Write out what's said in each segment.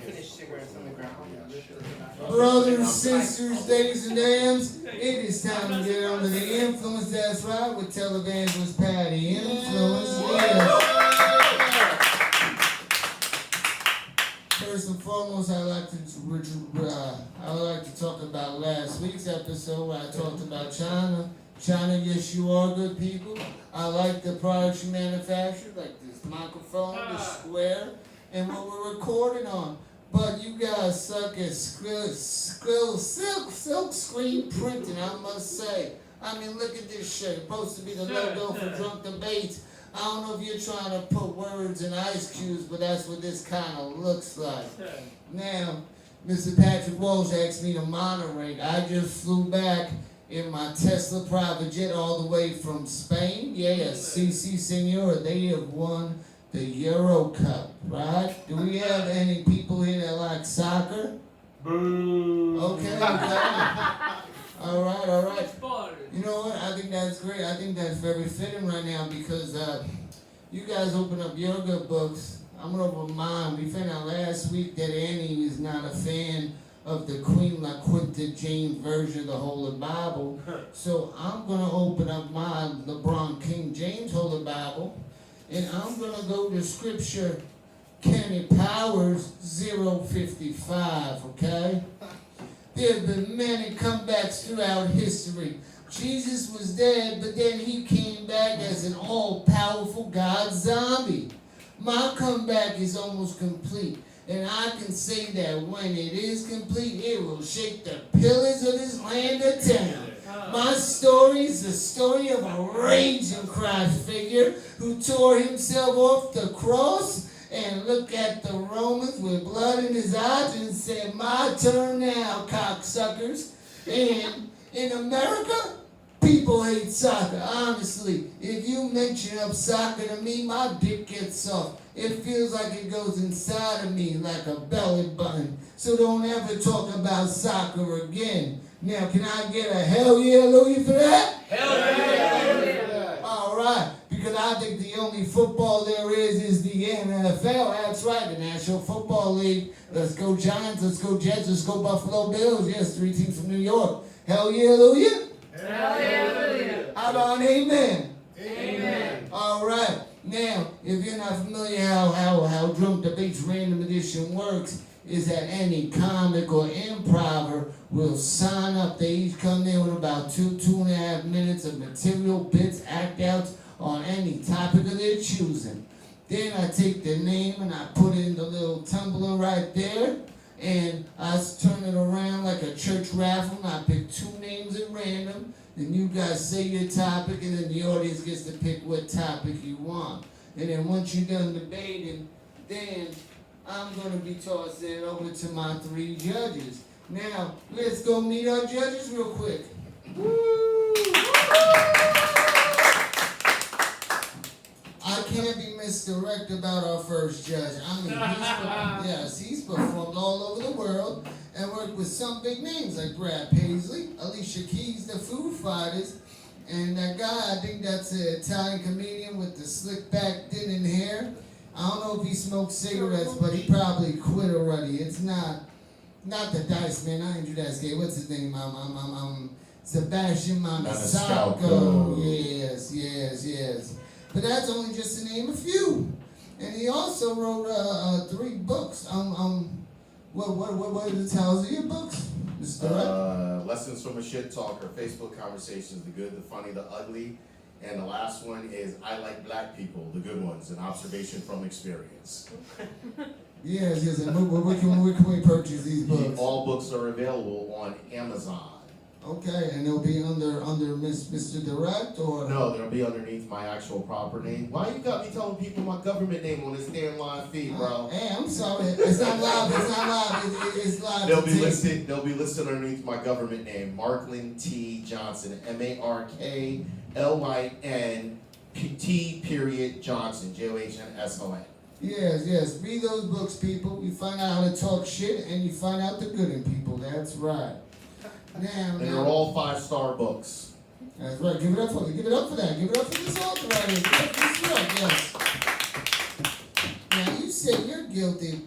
Unfinished cigarettes on the ground. Brothers, sisters, ladies and dams, it is time to get under the influence. That's right, with televangelist Patty Influence. Yes. First and foremost, I'd like to talk about last week's episode where I talked about China. China, yes, you are good people. I like the products you manufacture, like this microphone, the square, and what we're recording on. But you guys suck at silk screen printing, I must say. I mean, look at this shit. It's supposed to be the logo for Drunk Debates. I don't know if you're trying to put words in ice cubes, but that's what this kind of looks like. Now, Mr. Patrick Walsh asked me to moderate. I just flew back in my Tesla private jet all the way from Spain. Yeah, CC Senor, they have won the Euro Cup, right? Do we have any people here that like soccer? Boo. Okay. All right. You know what? I think that's great. I think that's very fitting right now because you guys open up your good books. I'm going to open mine. We found out last week that Annie is not a fan of the Queen LaQuinta James version of the Holy Bible. So I'm going to open up my LeBron King James Holy Bible. And I'm going to go to Scripture, Kenny Powers 055, okay? There have been many comebacks throughout history. Jesus was dead, but then he came back as an all-powerful God zombie. My comeback is almost complete, and I can say that when it is complete, it will shake the pillars of this land of town. My story is the story of a raging Christ figure who tore himself off the cross and looked at the Romans with blood in his eyes and said, "My turn now, cocksuckers." And in America, people hate soccer. Honestly, if you mention up soccer to me, my dick gets soft. It feels like it goes inside of me like a belly button. So don't ever talk about soccer again. Now, can I get a hell yeah, Louie, for that? Hell yeah! All right, because I think the only football there is the NFL. That's right, the National Football League. Let's go Giants, let's go Jets, let's go Buffalo Bills. Yes, 3 teams from New York. Hell yeah, Louie? Hell yeah! How about an amen? Amen. All right. Now, if you're not familiar how Drunk Debates Random Edition works, is that any comic or improver will sign up. They each come in with about 2.5 minutes of material, bits, act-outs on any topic of their choosing. Then I take the name and I put it in the little tumbler right there, and I turn it around like a church raffle, and I pick 2 names at random. And you guys say your topic, and then the audience gets to pick what topic you want. And then once you're done debating, then I'm going to be tossing it over to my 3 judges. Now, let's go meet our judges real quick. Woo! I can't be misdirect about our first judge. I mean, he's performed all over the world and worked with some big names like Brad Paisley, Alicia Keys, the Foo Fighters, and that guy, I think that's an Italian comedian with the slick back thinning hair. I don't know if he smokes cigarettes, but he probably quit already. It's not the Dice Man. I ain't do that skate. What's his name? Sebastian Maniscalco. Yes. But that's only just to name a few. And he also wrote 3 books. What are the titles of your books, Mr. Lessons from a Shit Talker, Facebook Conversations, the good, the funny, the ugly. And the last one is I Like Black People, the good ones, an observation from experience. Yes. And where can we purchase these books? All books are available on Amazon. Okay, and they'll be under Mr. Direct, or? No, they'll be underneath my actual proper name. Why you got me telling people my government name on this damn live feed, bro? Hey, I'm sorry. It's not live. It's live. They'll be listed underneath my government name, Marklyn T. Johnson, MarklynT. Johnson, JOHNSON. Yes. Read those books, people. You find out how to talk shit, and you find out the good in people. That's right. Now, they're all 5-star books. That's right. Give it up for that. Give it up for this author right here. Give it up for this work, yes. Now, you say you're guilty.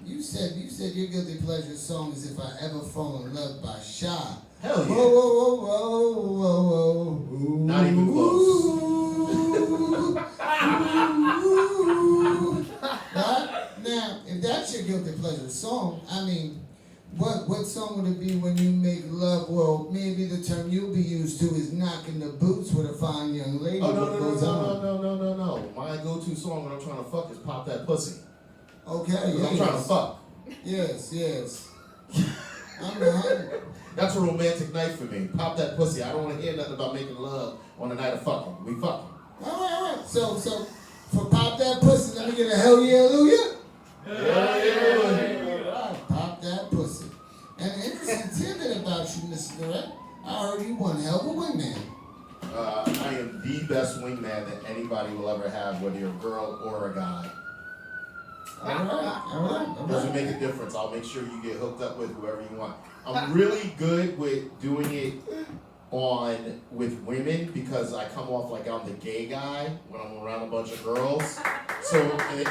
You you said your guilty pleasure song is If I Ever Fall in Love by Shy. Hell yeah. Whoa, whoa, whoa, whoa, whoa, whoa. Not even close. Right? Now, if that's your guilty pleasure song, I mean, what song would it be when you make love? Well, maybe the term you'll be used to is knocking the boots with a fine young lady. Oh, What goes on? no. My go-to song when I'm trying to fuck is Pop That Pussy. Okay, 'Cause yes. I'm trying to fuck. Yes. I'm not. That's a romantic night for me. Pop that pussy. I don't want to hear nothing about making love on the night of fucking. We fucking. All right. So for Pop That Pussy, let me get a hell yeah, hallelujah. Yeah. Pop that pussy. And an interesting tidbit about you, Mr. Direct. I heard you one hell of a wingman. I am the best wingman that anybody will ever have, whether you're a girl or a guy. All right. Doesn't make a difference. I'll make sure you get hooked up with whoever you want. I'm really good with doing it with women because I come off like I'm the gay guy when I'm around a bunch of girls. So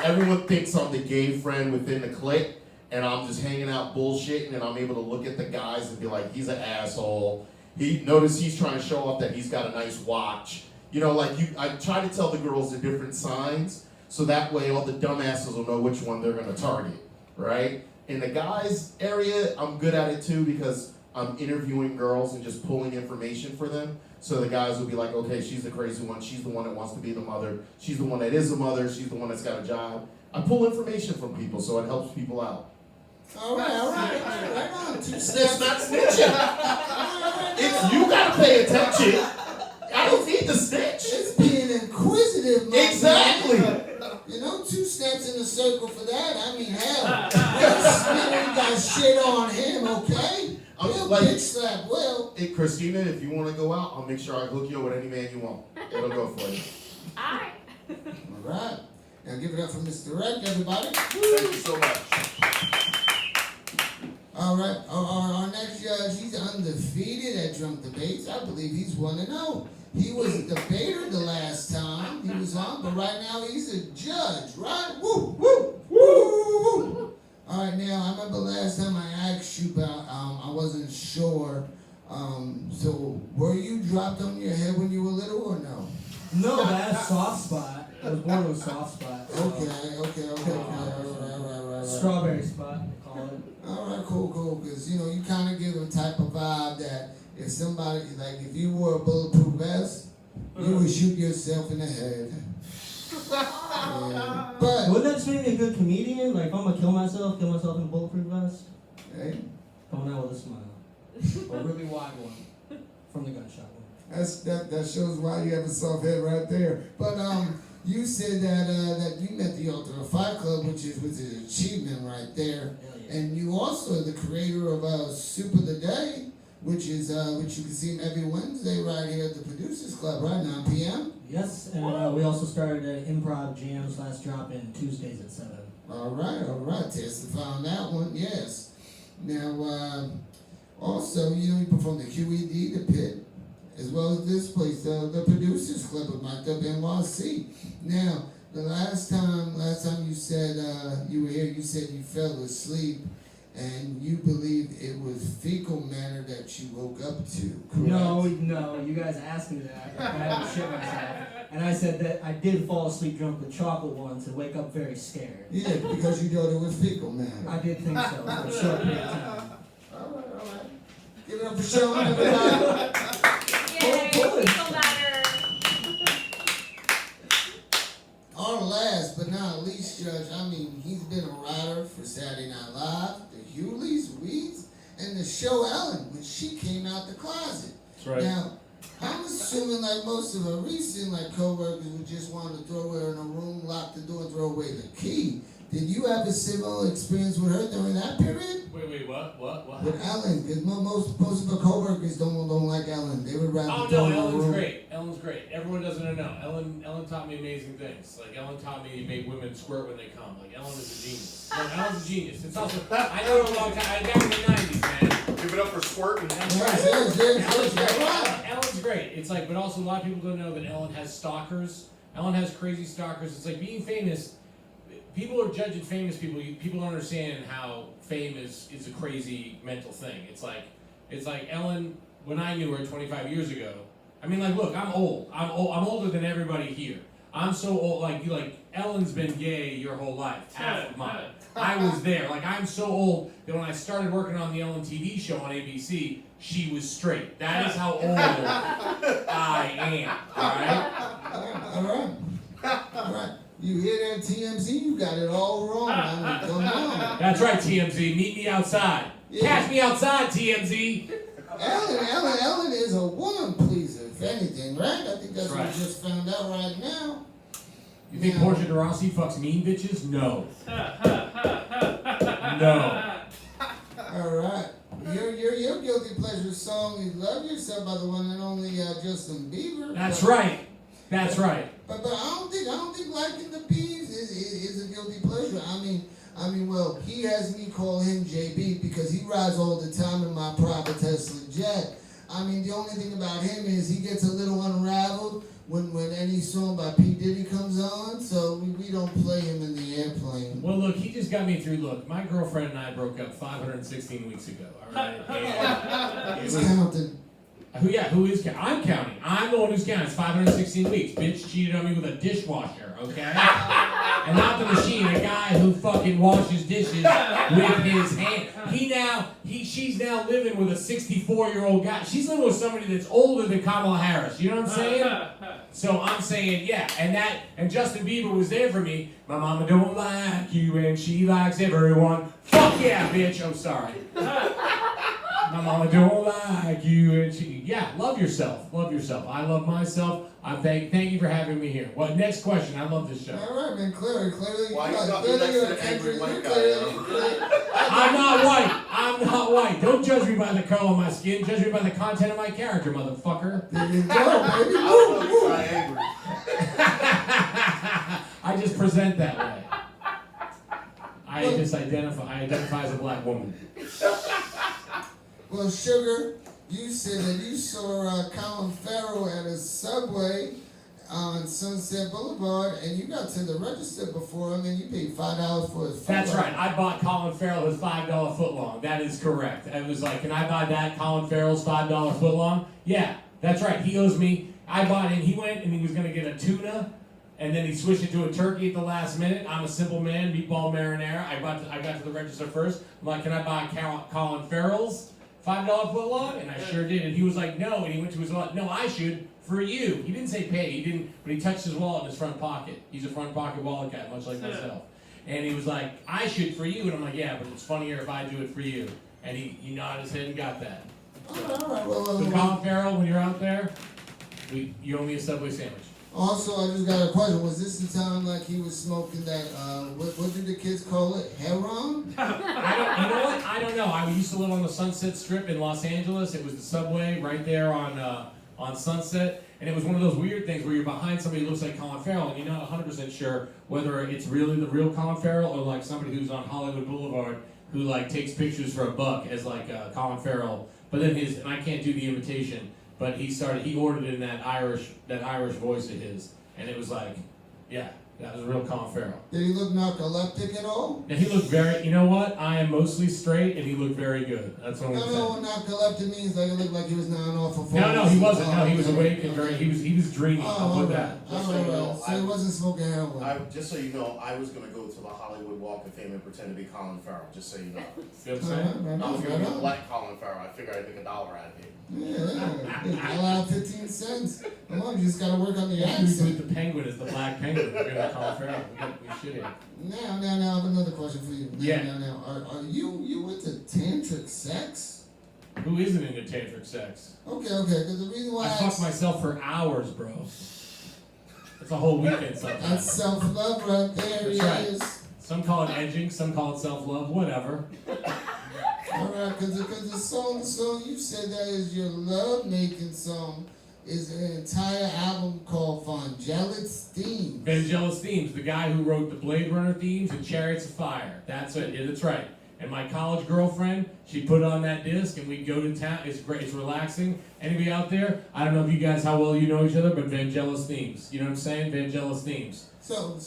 everyone thinks I'm the gay friend within the clique, and I'm just hanging out bullshitting, and I'm able to look at the guys and be like, he's an asshole. Notice he's trying to show off that he's got a nice watch. You know, I try to tell the girls the different signs, so that way all the dumbasses will know which one they're gonna target, right? In the guys area, I'm good at it too because I'm interviewing girls and just pulling information for them. So the guys will be like, okay, she's the crazy one. She's the one that wants to be the mother. She's the one that is a mother. She's the one that's got a job. I pull information from people so it helps people out. All right. Right on. It's not snitching. It's you gotta pay attention. I don't need the snitch. It's being inquisitive, my Exactly. man. You know, 2 steps in a circle for that. I mean, hell, Will Smith ain't got shit on him, okay? I'm He'll like- bitch slap Will. Hey, Christina, if you want to go out, I'll make sure I hook you up with any man you want. It'll go for you. Alright. All right. Now give it up for Mr. Direct, everybody. Thank you so much. All right. Our next judge, he's undefeated at Drunk Debates. I believe he's 1-0. He was a debater the last time he was on, but right now he's a judge, right? Woo, woo, woo. All right, now, I remember last time I asked you about, I wasn't sure. So, were you dropped on your head when you were little or no? No, that's soft spot. I was born with a soft spot. So Okay. All right. strawberry spot, they call it. All right, cool. Because, you know, you kind of give a type of vibe that if somebody, like, if you wore a bulletproof vest, you would shoot yourself in the head. Yeah. But, Wouldn't that just make me a good comedian? Like, if I'm gonna kill myself in a bulletproof vest? hey, Coming out with a smile. A really wide one. From the gunshot one. that shows why you have a soft head right there. But, you said that you met the Ultimate Fight Club, which is an achievement right there. Hell yeah. And you also are the creator of Soup of the Day, which you can see every Wednesday right here at the Producers Club, right, 9 p.m. Yes, and we also started an improv jam / drop-in Tuesdays at 7. All right. Testify on that one, yes. Now, also, you know, you performed the QED, the Pit, as well as this place, the Producers Club of Mic'd Up NYC. Now, the last time you said you were here, you said you fell asleep, and you believe it was fecal matter that you woke up to, correct? No, you guys asked me that. Like, I had to shit myself. And I said that I did fall asleep drunk with chocolate once and wake up very scared. Yeah, because you thought it was fecal matter. I did think so for a short period of time. All right. Give it up for Sean, everybody. Yay, Cool. fecal matter. Our last but not least judge, I mean, he's been a writer for Saturday Night Live, the Hewleys, Weeds, and the show Ellen when she came out the closet. That's right. Now, I'm assuming like most of her recent co-workers would just want to throw her in a room, lock the door, and throw away the key. Did you have a similar experience with her during that period? Wait, what? With Ellen, because most of her co-workers don't like Ellen. They would rather Oh throw no, her in a Ellen's room. great. Ellen's great. Everyone doesn't know. Ellen taught me amazing things. Like Ellen taught me to make women squirt when they come. Like Ellen is a genius. No, Ellen's a genius. It's also I know her a long time. I got in the '90s, man. Give it up for squirting. That's Yes, right. yes, yes. Ellen's great. It's like, but also a lot of people don't know that Ellen has stalkers. Ellen has crazy stalkers. It's like being famous. people are judging famous people. People don't understand how fame is a crazy mental thing. It's like Ellen, when I knew her 25 years ago. I mean, like, look, I'm old. I'm older than everybody here. I'm so old. Like Ellen's been gay your whole life, half of mine. I was there. Like, I'm so old that when I started working on the Ellen TV show on ABC, she was straight. That is how old I am. All right. All right. You hear that, TMZ? You got it all wrong. I mean, come on. That's right, TMZ. Meet me outside. Yeah. Catch me outside, TMZ. Ellen is a woman pleaser, if anything, right? I think that's what right. we just found out right now. You think Portia de Rossi fucks mean bitches? No. No. All right. Your guilty pleasure song is "Love Yourself" by the one and only Justin Bieber. That's right. That's right. But I don't think liking the bees is a guilty pleasure. I mean, well, he has me call him JB because he rides all the time in my private Tesla jet. I mean, the only thing about him is he gets a little unraveled when any song by P. Diddy comes on, so we don't play him in the airplane. Well, look, he just got me through. Look, my girlfriend and I broke up 516 weeks ago. All right. And He's counting. Who is counting? I'm counting. I'm the one who's counting. It's 516 weeks. Bitch cheated on me with a dishwasher, okay? And not the machine, a guy who fucking washes dishes with his hand. She's now living with a 64-year-old guy. She's living with somebody that's older than Kamala Harris. You know what I'm saying? So I'm saying, yeah, and Justin Bieber was there for me. My mama don't like you and she likes everyone. Fuck yeah, bitch. I'm sorry. My mama don't like you and love yourself. Love yourself. I love myself. Thank you for having me here. Well, next question. I love this show. All right, man. Clearly. Why you got me next to the angry white guy? I'm not white. Don't judge me by the color of my skin. Judge me by the content of my character, motherfucker. There you go, baby. I angry. I just present that way. I identify as a black woman. Well, Sugar, you said that you saw Colin Farrell at a Subway on Sunset Boulevard, and you got to the register before him, and you paid $5 for his foot. That's right. I bought Colin Farrell his $5 footlong. That is correct. It was like, can I buy that Colin Farrell's $5 footlong? Yeah, that's right. He owes me. I bought him. He went and he was going to get a tuna, and then he switched it to a turkey at the last minute. I'm a simple man, meatball marinara. I got to the register first. I'm like, can I buy Colin Farrell's $5 footlong? And I sure did. And he was like, no. And he went to his wallet. No, I should. For you. He didn't say pay. He didn't. But he touched his wallet in his front pocket. He's a front pocket wallet guy, much like myself. And he was like, I should for you. And I'm like, yeah, but it's funnier if I do it for you. And he nodded his head and got that. All right. Well, So Colin Farrell, when you're out there, you owe me a Subway sandwich. Also, I just got a question. Was this the time like he was smoking that, what did the kids call it? Heron? You know what? I don't know. I used to live on the Sunset Strip in Los Angeles. It was the Subway right there on Sunset. And it was one of those weird things where you're behind somebody who looks like Colin Farrell and you're not 100% sure whether it's really the real Colin Farrell or like somebody who's on Hollywood Boulevard who like takes pictures for $1 as like Colin Farrell. But then and I can't do the imitation, but he ordered it in that Irish voice of his. And it was like, yeah, that was a real Colin Farrell. Did he look narcoleptic at all? Now he looked you know what? I am mostly straight, and he looked very good. That's what I'm saying. No, narcoleptic means like it looked like he was nodding off of No, he wasn't. No, he was awake and he was dreaming. I'll put that. So he wasn't smoking heroin. Just so you know, I was going to go to the Hollywood Walk of Fame and pretend to be Colin Farrell, just so you know. You know what I'm saying? I was going to be black Colin Farrell. I figured I'd make $1 out of it. Yeah, allow 15 cents. Come on, you just gotta work on the We accent. put the penguin as the black penguin. We're gonna call it Farrell. We should have. Now, I have another question for you. Now. Are you into tantric sex? Who isn't into tantric sex? Okay, because the reason why I fuck myself for hours, bro. It's a whole weekend sometimes. That's self-love right there. That's right. Some call it edging, some call it self-love, whatever. Alright, because the song you said that is your love-making song is an entire album called Vangelis Themes. Vangelis Themes, the guy who wrote the Blade Runner themes and Chariots of Fire. That's it. Yeah, that's right. And my college girlfriend, she put on that disc and we go to town. It's great. It's relaxing. Anybody out there? I don't know if you guys, how well you know each other, but Vangelis themes. You know what I'm saying? Vangelis themes. So.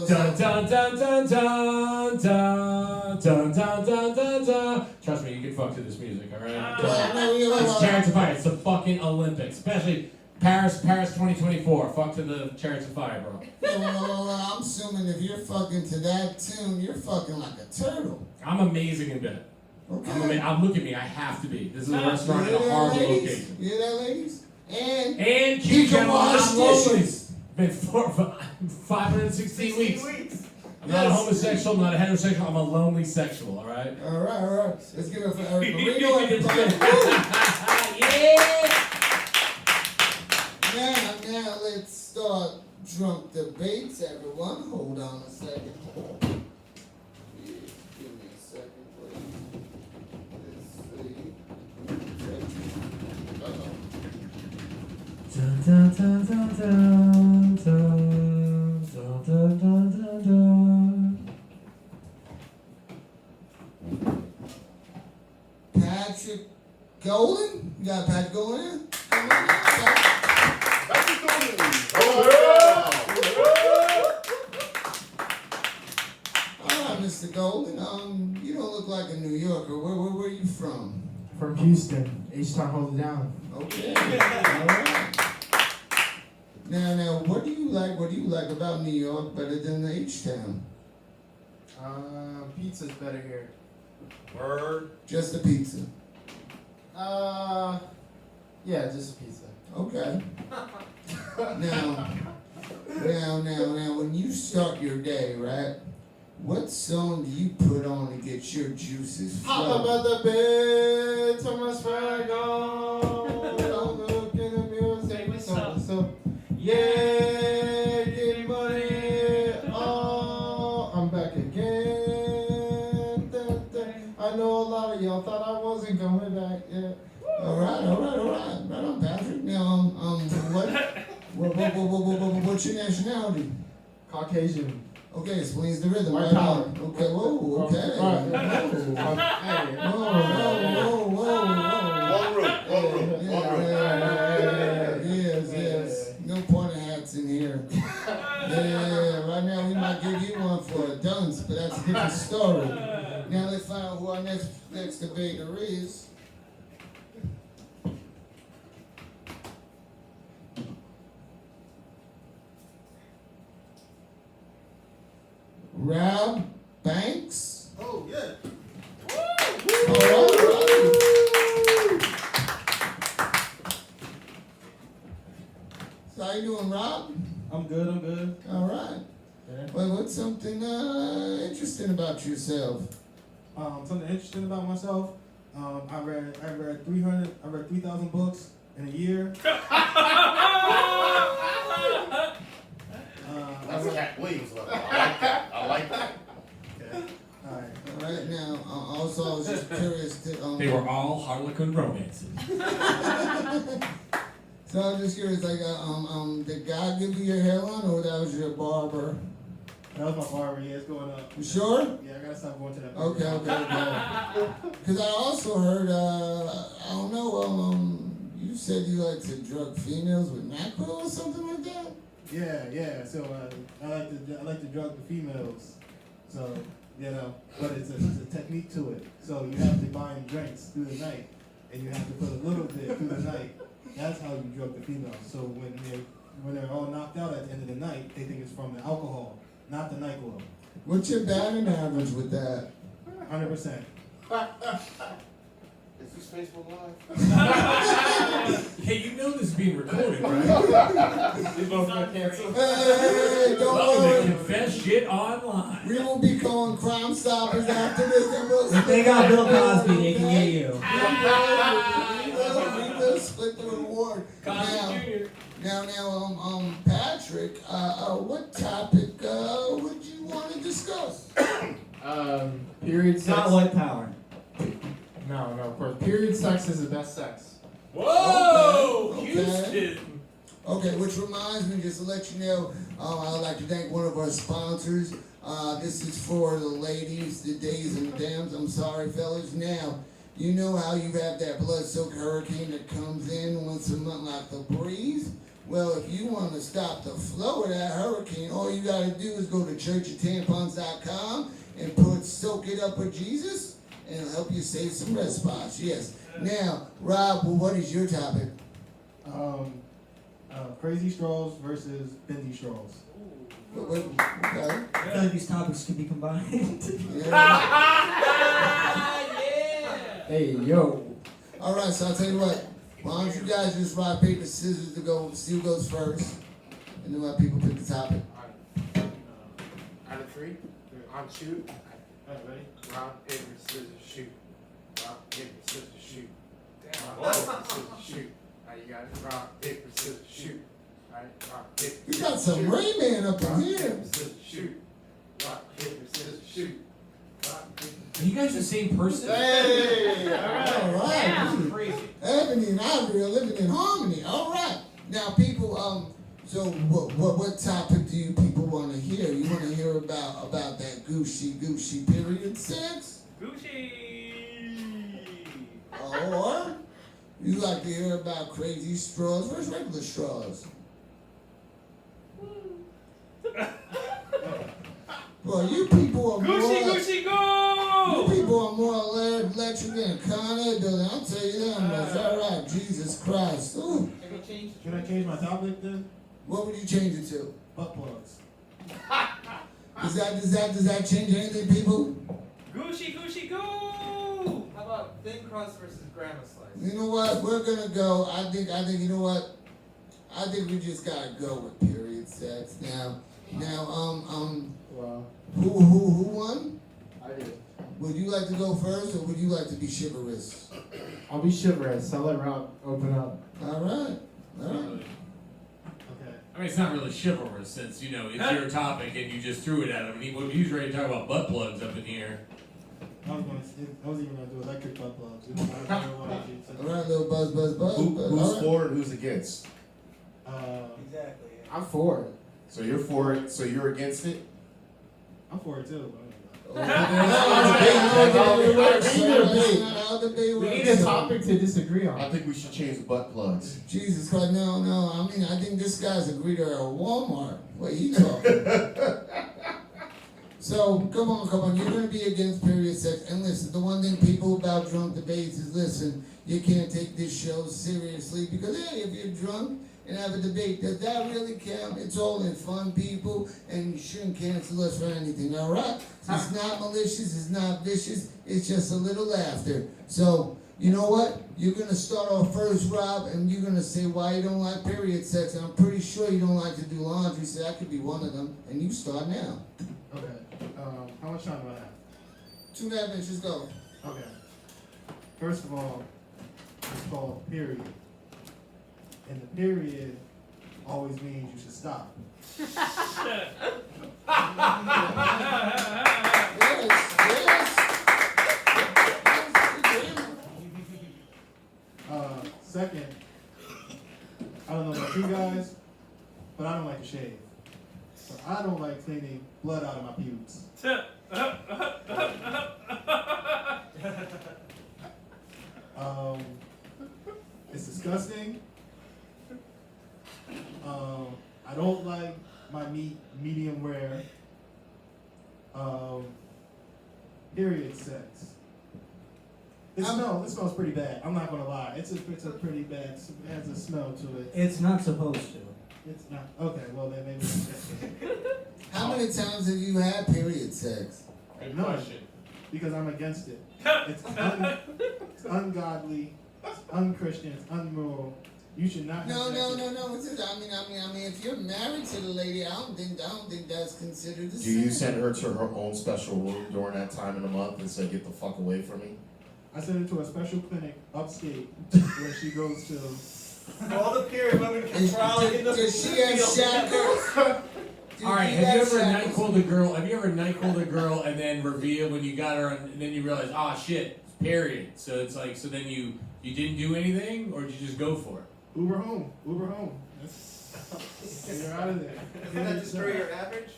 Dun dun dun dun dun dun dun dun dun dun dun. Trust me, you can fuck to this music, alright? It's Chariots of Fire. It's the fucking Olympics. Especially Paris 2024. Fuck to the Chariots of Fire, bro. I'm assuming if you're fucking to that tune, you're fucking like a turtle. I'm amazing in bed. Okay. Look at me, I have to be. This is a restaurant in a horrible location. You hear that, ladies? And keep can wash dishes. Been 516 weeks. I'm not a homosexual, I'm not a heterosexual, I'm a lonely sexual, alright? Alright. Let's give it up for Eric Marino, everybody. Yeah! Now let's start drunk debates, everyone. Hold on a second. Give me a second, please. Let's see. Dun dun dun dun dun dun dun dun dun dun. Patrick Golden? You got Patrick Golden in? Come on now, Patrick Golden. Alright, Mr. Golden. You don't look like a New Yorker. Where are you from? From Houston. H-Town, hold it down. Okay. Alright. Now, what do you like about New York better than the H-Town? Pizza's better here. Word. Just the pizza. Yeah, just a pizza. Okay. Now, when you start your day, right? What song do you put on to get your juices Hop up flowing? at the bed, turn my swag on. Don't look in the mirror, say what's up, yeah, get money. Oh, I'm back again. I know a lot of y'all thought I wasn't coming back yet. All right. Right on, Patrick. Now, what's your nationality? Caucasian. Okay, explains the rhythm. White Right power. on. Okay, whoa, okay. Right. Whoa. One room. Yes. No pointer hats in here. Yeah, right now we might give you one for a dunce, but that's a different story. Now let's find out who our next debater is. Rob Banks. Oh, yeah. All right. So how you doing, Rob? I'm good. All right. Yeah. Well, what's something interesting about yourself? Something interesting about myself. I read 3,000 books in a year. That's Cat Williams level. I like that. Okay. All right. All right. Now, also, I was just curious to. They were all Harlequin romances. So I was just curious, like, did God give you your hairline, or that was your barber? That was my barber. Yeah, it's going up. You sure? Yeah, I gotta stop going to that. Okay. Because I also heard, I don't know, you said you like to drug females with mackerel or something like that? Yeah. So I like to drug the females. So but it's a technique to it. So you have to buy them drinks through the night, and you have to put a little bit through the night. That's how you drug the females. So when they're all knocked out at the end of the night, they think it's from the alcohol, not the NyQuil. What's your batting average with that? 100%. Is this Facebook Live? Hey, you know this is being recorded, right? These both got canceled. Hey, don't Well, they worry. confess shit online. We will be calling Crime Stoppers after this, and we'll If they got Bill Cosby, they can get you. we will split the reward. Now, Patrick, what topic would you want to discuss? Period It's not sex. white power. No, of course. Period sex is the best sex. Whoa! Okay. Houston! Okay, which reminds me, just to let you know, I'd like to thank one of our sponsors, This is for the ladies, the days and the dams. I'm sorry, fellas. Now, you know how you have that blood-soaked hurricane that comes in once a month like the breeze? Well, if you want to stop the flow of that hurricane, all you got to do is go to churchoftampons.com and put "Soak It Up with Jesus," and it'll help you save some red spots. Yes. Now, Rob, well, what is your topic? Crazy straws versus bendy straws. Okay. I feel like these topics could be combined. Hey, yo. All right, so I'll tell you what. Why don't you guys just rock, paper, scissors to go see who goes first, and then let people pick the topic. Out of three, on shoot. Alright, ready? Rock, paper, scissors, shoot. Rock, paper, scissors, shoot. Rock, paper, scissors, shoot. Alright, you got it. Rock, paper, scissors, shoot. Alright, rock, paper, You scissors, got some shoot. Rayman up in Rock, here. paper, scissors, shoot. Rock, paper, scissors, shoot. Rock, paper. Are you guys the same person? Hey! All right. Yeah. Crazy. Ebony and Ivory are living in harmony. All right. Now, people, so what topic do you people want to hear? You want to hear about that Gucci period sex? Gucci! Or you like to hear about crazy straws versus regular straws? Well, you people are more Gucci, go! you people are more electric than a Con Ed building. I'll tell you that much. All right, Jesus Christ. Ooh. Should I change my topic then? What would you change it to? Butt plugs. Does that change anything, people? Gucci, go! How about thin crust versus grandma slice? You know what? We're gonna go. I think you know what? I think we just gotta go with period sex now. Wow. Who won? I did. Would you like to go first, or would you like to be chivalrous? I'll be chivalrous. I'll let Rob open up. All right. Okay. I mean, it's not really chivalrous since, you know, it's your topic and you just threw it at him. He was ready to talk about butt plugs up in here. I was even gonna do electric butt plugs. You know, I don't wanna do All right, little buzz. Who's All right. for and who's against? Exactly. I'm for it. So you're for it, so you're against it? I'm for it too. We need a topic to disagree I on. think we should change the butt plugs. Jesus Christ, no. I mean, I think this guy's a greeter at Walmart. What are you talking? So, come on. You're going to be against period sex. And listen, the one thing people about drunk debates is, listen, you can't take this show seriously because, hey, if you're drunk and have a debate, does that really count? It's all in fun, people, and you shouldn't cancel us for anything, all right? It's not malicious, it's not vicious, it's just a little laughter. So, you know what? You're going to start off first, Rob, and you're going to say why you don't like period sex. And I'm pretty sure you don't like to do laundry, so that could be one of them. And you start now. Okay. How much time do I have? 2.5 minutes, just go. Okay. First of all, it's called period. And the period always means you should stop. Second, I don't know about you guys, but I don't like to shave. So I don't like cleaning blood out of my pubes. It's disgusting. I don't like my meat medium rare. Period sex. It smells pretty bad. I'm not gonna lie. It's a pretty bad. It has a smell to it. It's not supposed to. It's not okay. Well, then maybe. How many times have you had period sex? Good No. question. Because I'm against it. It's ungodly. It's unchristian. It's unmoral. You should not. No. have sex. It's just, I mean, if you're married to the lady, I don't think that's considered a Do you sin. send her to her own special room during that time in the month and say, get the fuck away from me? I sent her to a special clinic upstate where she goes to. All the period women can trial in the Does she have shackles? All right, have you ever night called a girl? Have you ever night called a girl and then revealed when you got her, and then you realize, ah, shit, it's period. So it's like, so then you didn't do anything, or did you just go for it? Uber home. You're out of there. Does that destroy your average?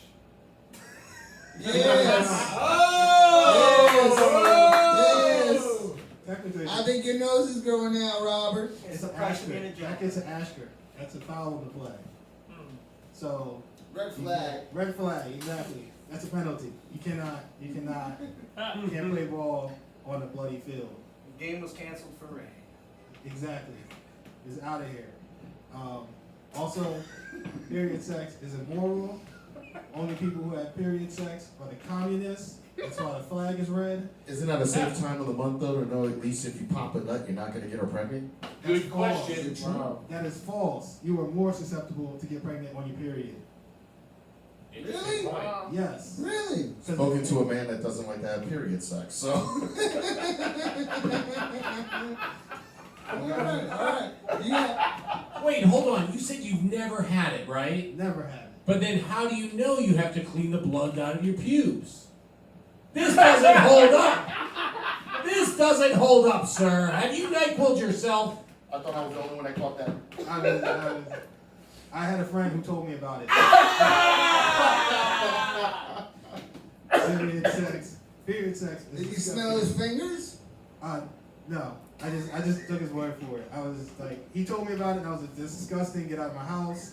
Yes. Oh! Yes. Technically, I think your nose is growing out, Robert. it's a an freshman Asher. in a That gets an Asher. That's a foul on the play. So Red flag. red flag, exactly. That's a penalty. You cannot you can't play ball on a bloody field. The game was canceled for rain. Exactly. It's out of here. Also, period sex is immoral. Only people who have period sex are the communists. That's why the flag is red. Isn't that a safe time of the month though to know at least if you pop a nut, you're not gonna get her pregnant? That's Good false. question. Wow. That is false. You are more susceptible to get pregnant on your period. Really? Yes. Really? Spoken to a man that doesn't like to have period sex, so. All right. Yeah. Wait, hold on. You said you've never had it, right? Never had it. But then how do you know you have to clean the blood out of your pubes? This doesn't hold up. This doesn't hold up, sir. Have you NyQuil'd yourself? I thought I was the only one that caught that. I had a friend who told me about it. Period sex. Is Did you disgusting. smell his fingers? No. I just took his word for it. I was like, he told me about it, and I was like, this is disgusting. Get out of my house.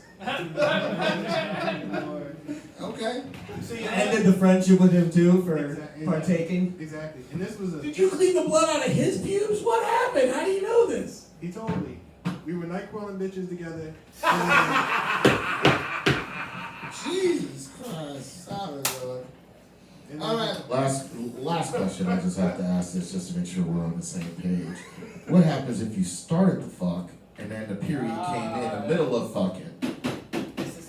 Okay. So you Ended the friendship with him too for Exactly. partaking. Exactly. And this was a. Did you clean the blood out of his pubes? What happened? How do you know this? He told me. We were NyQuil'ing bitches together. Jesus Christ. Sorry, Lord. And All right. Last question I just have to ask this just to make sure we're on the same page. What happens if you started the fuck and then the period came in the middle of fucking?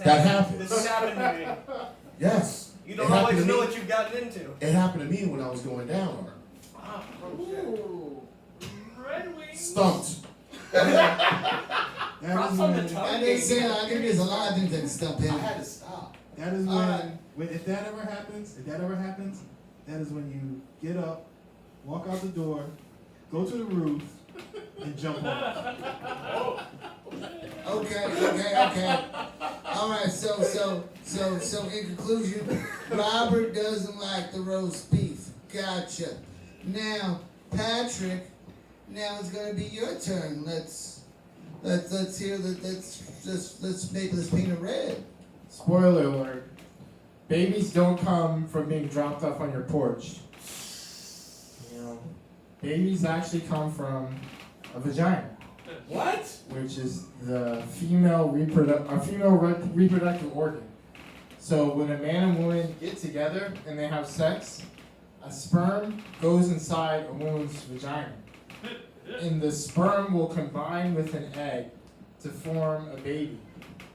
That happens. This has happened to me. Yes. You It don't happened always to know me. what you've gotten into. It happened to me when I was going down on her. Ooh. Red wings. Stumped. That is From the when. top. I didn't say I think there's a lot of things that can stump him. to stop. That is All right. when if that ever happens, that is when you get up, walk out the door, go to the roof, and jump off. Okay. All right, so in conclusion, Robert doesn't like the roast beef. Gotcha. Now, Patrick, now it's gonna be your turn. Let's hear that. Let's make this paint red. Spoiler alert. Babies don't come from being dropped off on your porch. You know, babies actually come from a vagina, What? which is the female reproductive organ. So when a man and woman get together and they have sex, a sperm goes inside a woman's vagina. And the sperm will combine with an egg to form a baby.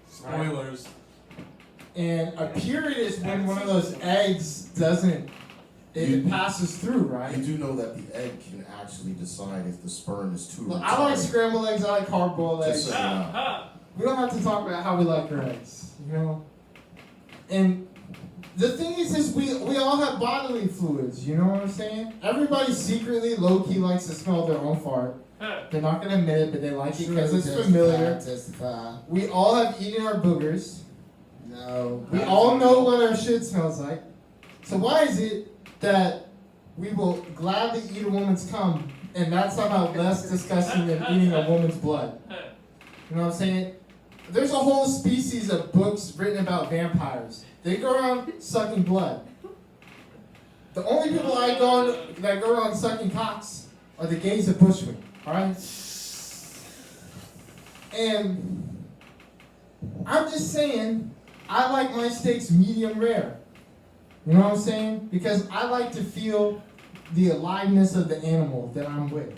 Spoilers. And a period is when one of those eggs doesn't, it passes through, right? You do know that the egg can actually decide if the sperm is too Well, I like scrambled eggs, I like hard-boiled eggs. Just so you know. We don't have to talk about how we like our eggs, you know? And the thing is we all have bodily fluids, you know what I'm saying? Everybody secretly, low-key likes to smell their own fart. They're not going to admit it, but they like it because it's familiar. Testify. We all have eaten our boogers. No. We all know what our shit smells like. So why is it that we will gladly eat a woman's cum, and that's somehow less disgusting than eating a woman's blood? You know what I'm saying? There's a whole species of books written about vampires. They go around sucking blood. The only people that go around sucking cocks are the gays of Bushwick, alright? And I'm just saying, I like my steaks medium rare. You know what I'm saying? Because I like to feel the aliveness of the animal that I'm with.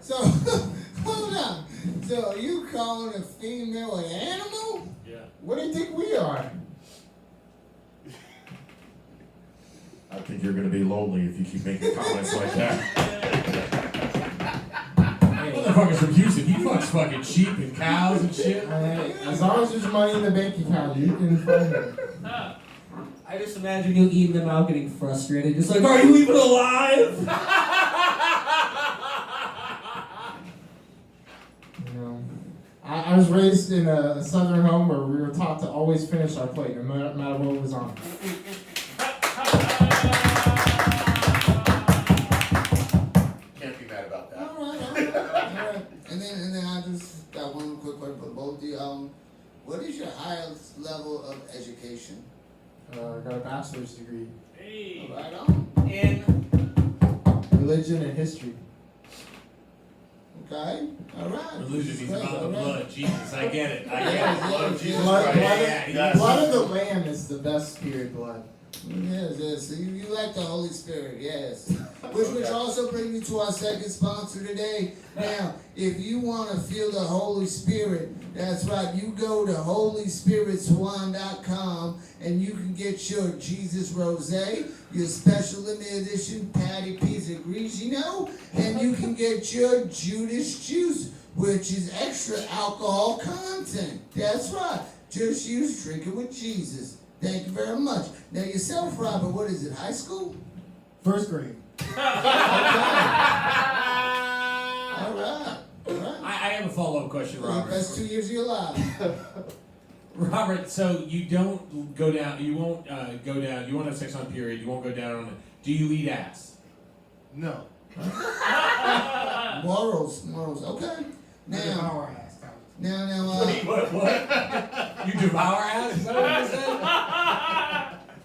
So, hold on. So, are you calling a female an animal? Yeah. What do you think we are? I think you're gonna be lonely if you keep making comments like that. Motherfuckers from Houston, he fucks fucking sheep and cows and shit. As long as there's money in the bank account, you can find it. I just imagine you eating them out, getting frustrated, just like, are you even alive? You know, I I was raised in a southern home where we were taught to always finish our plate, no matter what was on. Can't be mad about that. All right. And then I just got one quick question for both of you. What is your highest level of education? I got a bachelor's degree. Hey. Right on. In Religion and history. Okay. All right. Religion, he's Great, about the all right. blood. Jesus, I get it. I Yeah, get it. yeah, Blood of Jesus Blood, Christ. blood, Yeah, blood of the Lamb is the best period blood. Yes. So you like the Holy Spirit, yes. Which also brings me to our second sponsor today. Now, if you want to feel the Holy Spirit, that's right. You go to HolySpiritSwan.com and you can get your Jesus Rosé, your special limited edition Patty Pizza Grigio, and you can get your Judas Juice, which is extra alcohol content. That's right. Just use Drink It With Jesus. Thank you very much. Now yourself, Robert, what is it, high school? First grade. All right. I have a follow-up question, Robert. That's 2 years of your life. Robert, so you don't go down, you won't go down, you won't have sex on period, you won't go down on it. Do you eat ass? No. Morals. Okay. Now, What? You devour ass? Is that what you said?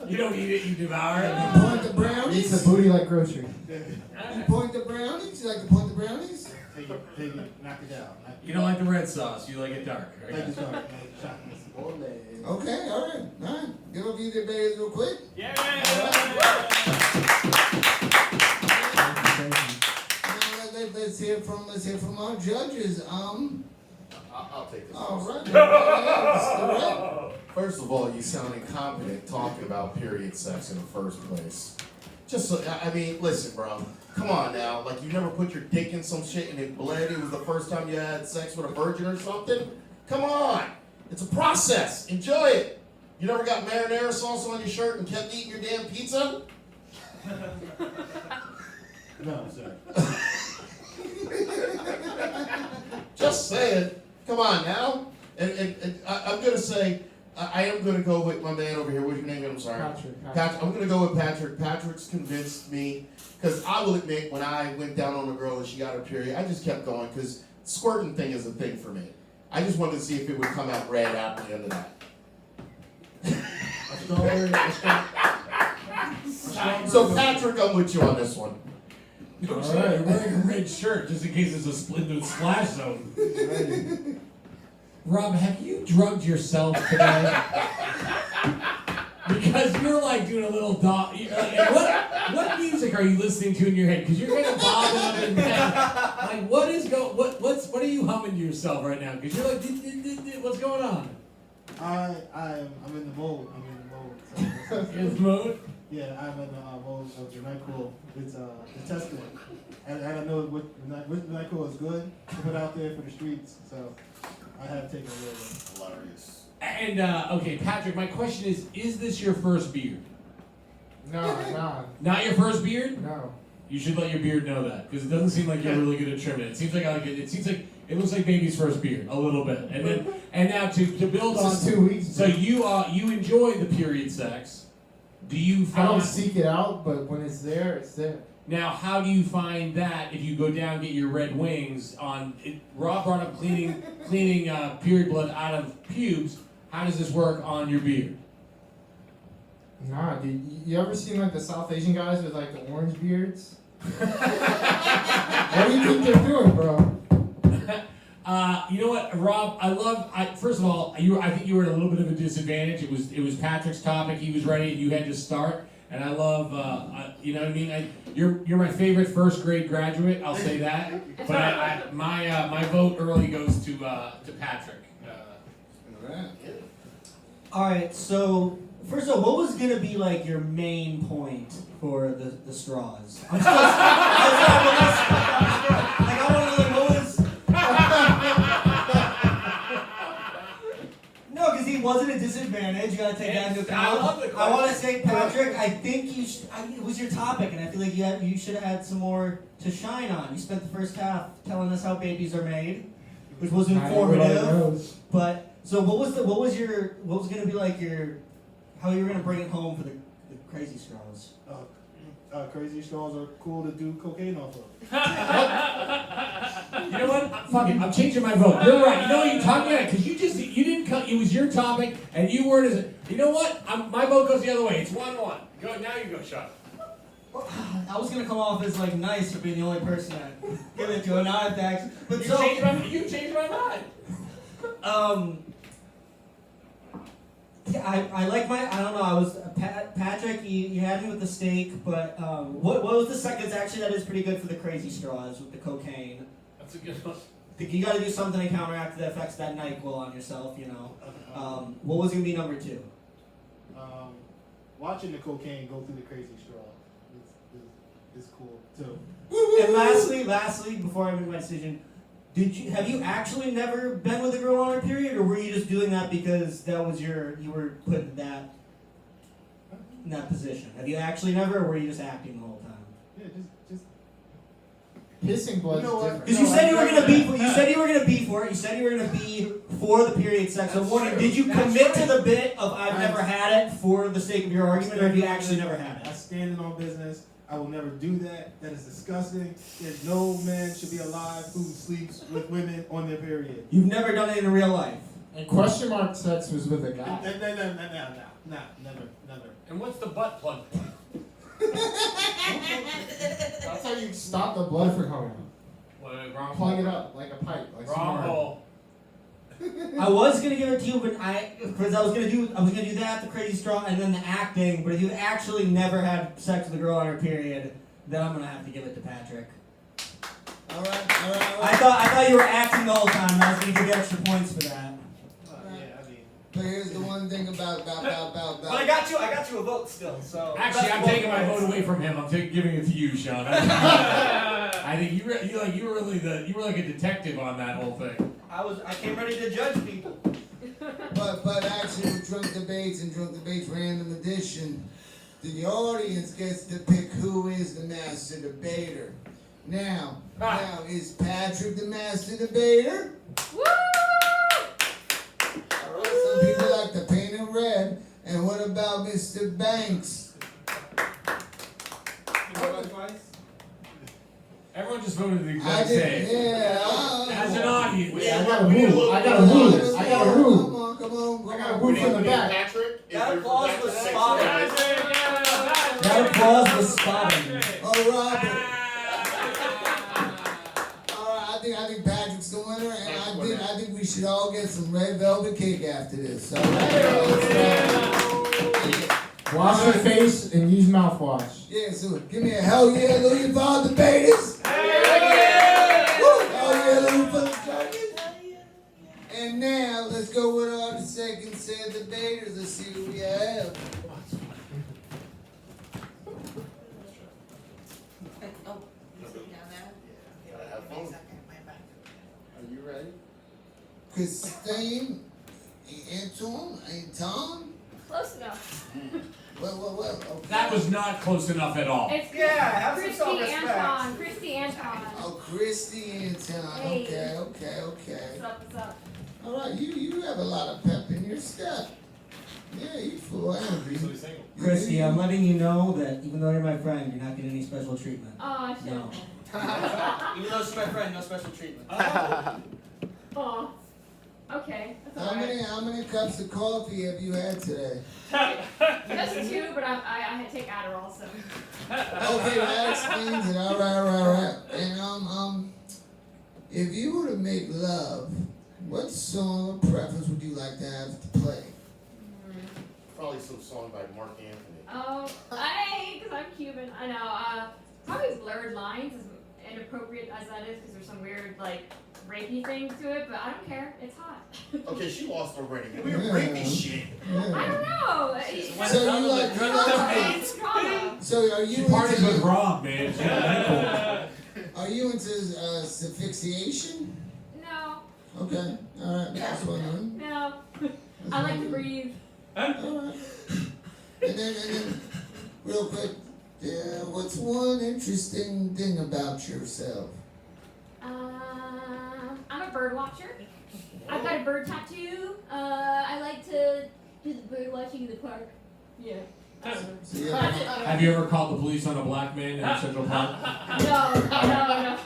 You don't eat it, you devour it? you point the brownies? Eats the booty like grocery. You point the brownies? You like to point the brownies? Take it, knock it out. You don't like the red sauce, you like it dark. Right? Like the dark, like the chocolate. Okay, all right. Give up either babies real quick. Yeah! Now let's hear from our judges. I'll take this. All right. First of all, you sound incompetent talking about period sex in the first place. Just so, I mean, listen, bro. Come on now. Like, you never put your dick in some shit and it bled? It was the first time you had sex with a virgin or something? Come on. It's a process. Enjoy it. You never got marinara sauce on your shirt and kept eating your damn pizza? No, sir. Just saying. Come on now. And I'm going to say, I am going to go with my man over here. What's your name? I'm sorry. Patrick. I'm going to go with Patrick. Patrick's convinced me. Because I will admit, when I went down on a girl and she got her period, I just kept going because squirting thing is a thing for me. I just wanted to see if it would come out red after the end of that. So Patrick, I'm with you on this one. Don't say you're wearing a red shirt just in case it's a split splash zone. Rob, have you drugged yourself today? Because you're like doing a little dog. What music are you listening to in your head? Because you're kind of bobbing up and down. Like, what are you humming to yourself right now? Because you're like, what's going on? I'm in the mode. So In the mode? yeah, I'm in the mode of the NyQuil. It's the Testament, and I know what NyQuil is good to put out there for the streets. So I have taken a little bit. Hilarious. And okay, Patrick, my question is this your first beard? No. Not your first beard? No. You should let your beard know that, because it doesn't seem like you're really good at trimming it. It seems like it looks like baby's first beard a little bit. And now to build on. This is 2 weeks. So you enjoy the period sex. Do you I don't find seek it out, but when it's there, it's there. now? How do you find that if you go down and get your red wings on? Rob brought up cleaning period blood out of pubes. How does this work on your beard? Nah, dude. You ever seen like the South Asian guys with like the orange beards? What do you think they're doing, bro? You know what, Rob? First of all, I think you were at a little bit of a disadvantage. It was Patrick's topic. He was ready, and you had to start. And I love, you know what I mean. You're my favorite first grade graduate. I'll say that. But my vote early goes to Patrick. All right, so first of all, what was gonna be like your main point for the straws? I'm still, I want to know what was. No, because he wasn't a disadvantage. You gotta take that into account. I love the question. I want to say, Patrick, I think you should. It was your topic, and I feel like you should have had some more to shine on. You spent the first half telling us how babies are made. which was Not everybody informative. knows. But so what was gonna be like how you were gonna bring it home for the crazy straws? Crazy straws are cool to do cocaine off of. You know what? Fuck it. I'm changing my vote. You're right. You know what you're talking about? Because you didn't cut. It was your topic, and you weren't as. You know what? My vote goes the other way. It's 1-1. Go now. You go, Sean. I was gonna come off as like nice for being the only person that give it to, and now I have to actually. But You so changed my mind. Yeah, I like my. I don't know. I was Patrick. You had me with the steak, but what was the second? Actually, that is pretty good for the crazy straws with the cocaine. That's a good one. You got to do something to counteract the effects of that NyQuil on yourself. You know. What was gonna be number 2? Watching the cocaine go through the crazy straw is cool too. And lastly, before I make my decision, have you actually never been with a girl on her period, or were you just doing that because that was you were put in that position? Have you actually never, or were you just acting the whole time? Yeah, just. Pissing blood's You know what? different. Because you said you were gonna be for it. You said you were gonna be for it. You said you were gonna be for the period sex. I'm wondering, did you commit to the bit of I've never had it for the sake of your argument, or have you actually never had I it? stand on business. I will never do that. That is disgusting. There's no man should be alive who sleeps with women on their period. You've never done it in real life. And question mark sex was with a guy. No, never. And what's the butt plug? That's how you stop the blood from coming out. Wrong Plug it up like a pipe. Like Wrong some hole. I was gonna give it to you, but because I was gonna do that, the crazy straw, and then the acting. But if you actually never had sex with a girl on her period, then I'm gonna have to give it to Patrick. All right. I thought you were acting the whole time, and I was gonna give you extra points for that. But here's the one thing about. But I got you a vote still. So Actually, I'm taking my vote away from him. I'm giving it to you, Sean. I think you were like a detective on that whole thing. I came ready to judge people. But actually, with drunk debates and drunk debates random edition, the audience gets to pick who is the master debater. Now is Patrick the master debater? Woo! All right, some people like to paint it red. And what about Mr. Banks? Everyone just voted the I exact did, same. yeah. As an audience. I gotta move. I gotta move. Come on. I gotta move from the back. Patrick, That if applause you're was Patrick, spotted. That applause was spotted. Oh, Robert. All right, I think Patrick's the winner, and I think we should all get some red velvet cake after this. All right. Wash your face and use mouthwash. Yeah, so give me a hell yeah, Louis, for all debaters. Hell yeah, Louis, for the judges. And now let's go with our second set of debaters. Let's see who we have. Are you ready? Christine, Anton. Close enough. Well, okay. That was not close enough at all. It's have some Christy self-respect. Anton. Christy Anton. Oh, Christy Anton. Hey. Okay. What's up? All right, you have a lot of pep in your step. Yeah, you full of energy. Christy, I'm letting you know that even though you're my friend, you're not getting any special treatment. Oh, shit. No. Even though she's my friend, no special treatment. Oh. Okay. That's alright. How many cups of coffee have you had today? Just 2, but I take Adderall, so. Okay, that explains it. All right. And if you were to make love, what song or preference would you like to have to play? Probably some song by Mark Anthony. Oh, because I'm Cuban. I know. Probably Blurred Lines, as inappropriate as that is, because there's some weird, rapey things to it, but I don't care. It's hot. Okay, she lost already. We were rapey shit. I don't know. So you like drama. So are you She parties with into, Rob, man. She had are you into asphyxiation? No. Okay, all right. That's wondering. No. I like to breathe. All right. And then, real quick, what's one interesting thing about yourself? I'm a a bird watcher. I've got a bird tattoo. I like to do the bird watching in the park. Yeah. Have you ever called the police on a black man in Central Park? No.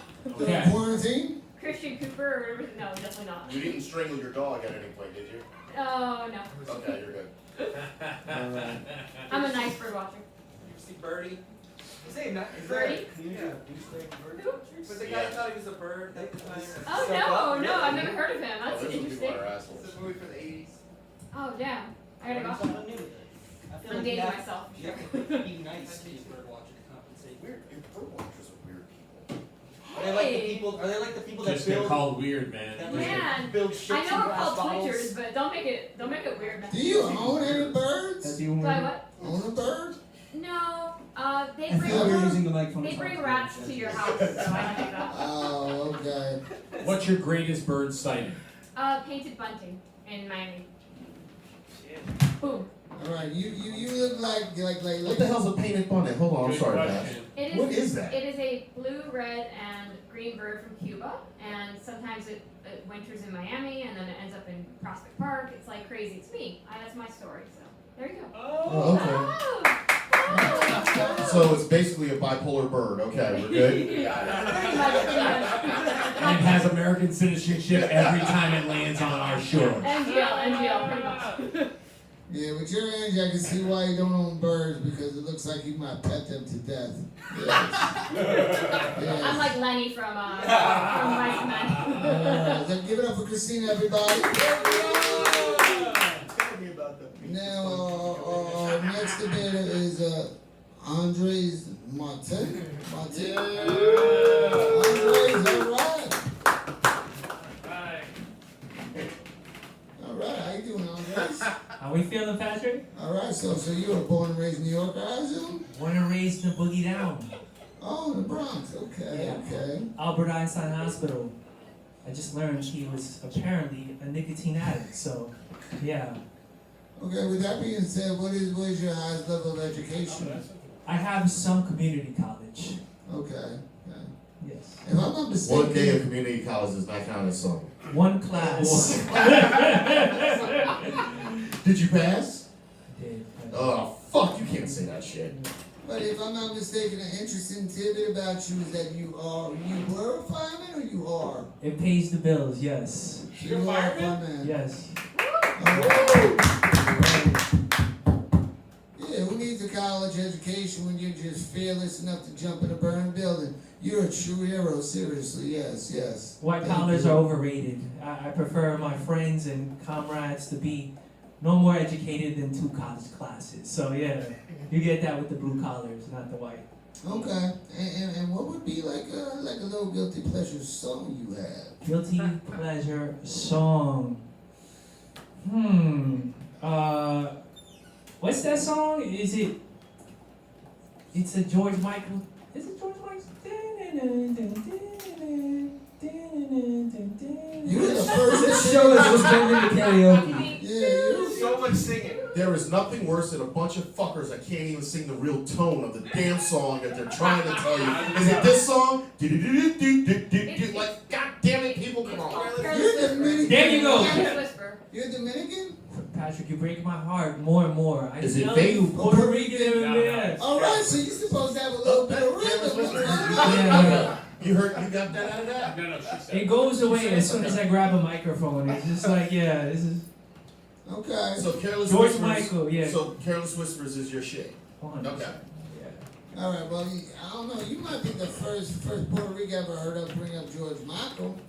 Okay. Quarantine? Christian Cooper or whatever. No, definitely not. You didn't strangle your dog at any point, did you? Oh, no. Okay, you're good. I'm a nice bird watcher. You see Birdie? His name, not Birdie? Yeah. Who? But the guy thought he was a bird. That was Oh, no, I've never heard of him. Oh, That's those interesting. people are assholes. It's a movie from the 80s. Oh, damn. I gotta go. Something new with it. I feel I'm like dating you have myself. you have to be nice to bird watcher to compensate. Weird. Bird watchers are weird people. Are they like the people? Are they like the people that Just get build? called weird, man. that Man, build ships I in know we're glass called bottles? twitchers, but don't make it weird, man. Do you own any birds? Do I what? Own a bird? No, they I bring feel you're using the microphone. they bring rats to your house, so I don't do that. Oh, okay. What's your greatest bird sighting? Painted bunting in Miami. Shit. Boom. All right, you look like What the hell's a painted bunny? Hold on, I'm Good sorry, question. Bash. What is that? It is a blue, red, and green bird from Cuba, and sometimes it winters in Miami, and then it ends up in Prospect Park. It's like crazy. It's me. That's my story. So there you go. Oh, okay. Oh. So it's basically a bipolar bird. Okay, we're good. Pretty much. And has American citizenship every time it lands on our shore. NGL, pretty much. Yeah, with your age, I can see why you don't own birds, because it looks like you might pet them to death. Yes. Yes. I'm like Lenny from Mice Men. Then give it up for Christina, everybody. Tell me about the Now, next debater is Andres Martin. Martin. Andres, all right. All right, how you doing, Andres? How we feeling, Patrick? All right, so you were born and raised in New York, I assume? Born and raised in Boogie Down, Oh, in the Bronx. Okay, Yeah. okay. Albert Einstein Hospital. I just learned he was apparently a nicotine addict, so yeah. Okay, with that being said, what is your highest level of education? I have some community college. Okay, okay. Yes. If I'm not mistaken, One day of community college does not count as some. One class. Did you pass? Did. Oh, fuck, you can't say that shit. but if I'm not mistaken, an interesting tidbit about you is that you were a fireman or you are? It pays the bills, yes. You are a fireman. Yes. Yeah, who needs a college education when you're just fearless enough to jump in a burning building? You're a true hero, seriously, yes. White Thank collars you. are overrated. I prefer my friends and comrades to be no more educated than 2 college classes. So yeah, you get that with the blue collars, not the white. Okay, and what would be like a little guilty pleasure song you have? Guilty pleasure song. What's that song? It's a George Michael. Is it George Michael? You were the first This show is just turning into karaoke. Yeah, So much singing. There is nothing worse than a bunch of fuckers that can't even sing the real tone of the damn song that they're trying to tell you. Is it this song? Like, god damn it, people, come on. you're Dominican. There you go. Careless Whisper. You're Dominican? Patrick, you break my heart more and more. I Is it tell fake? you, Puerto Rican, yes. All right, so you're supposed to have a little bit of rhythm. Yeah. You heard? You got that out of that? No, she said. It goes away as soon as I grab a microphone. It's just like, yeah, this is Okay. So Careless George Whispers. Michael, yeah. So Careless Whispers is your shit. 100%. Okay. Yeah. All right. Well, I don't know. You might be the first Puerto Rican I ever heard of bring up George Michael.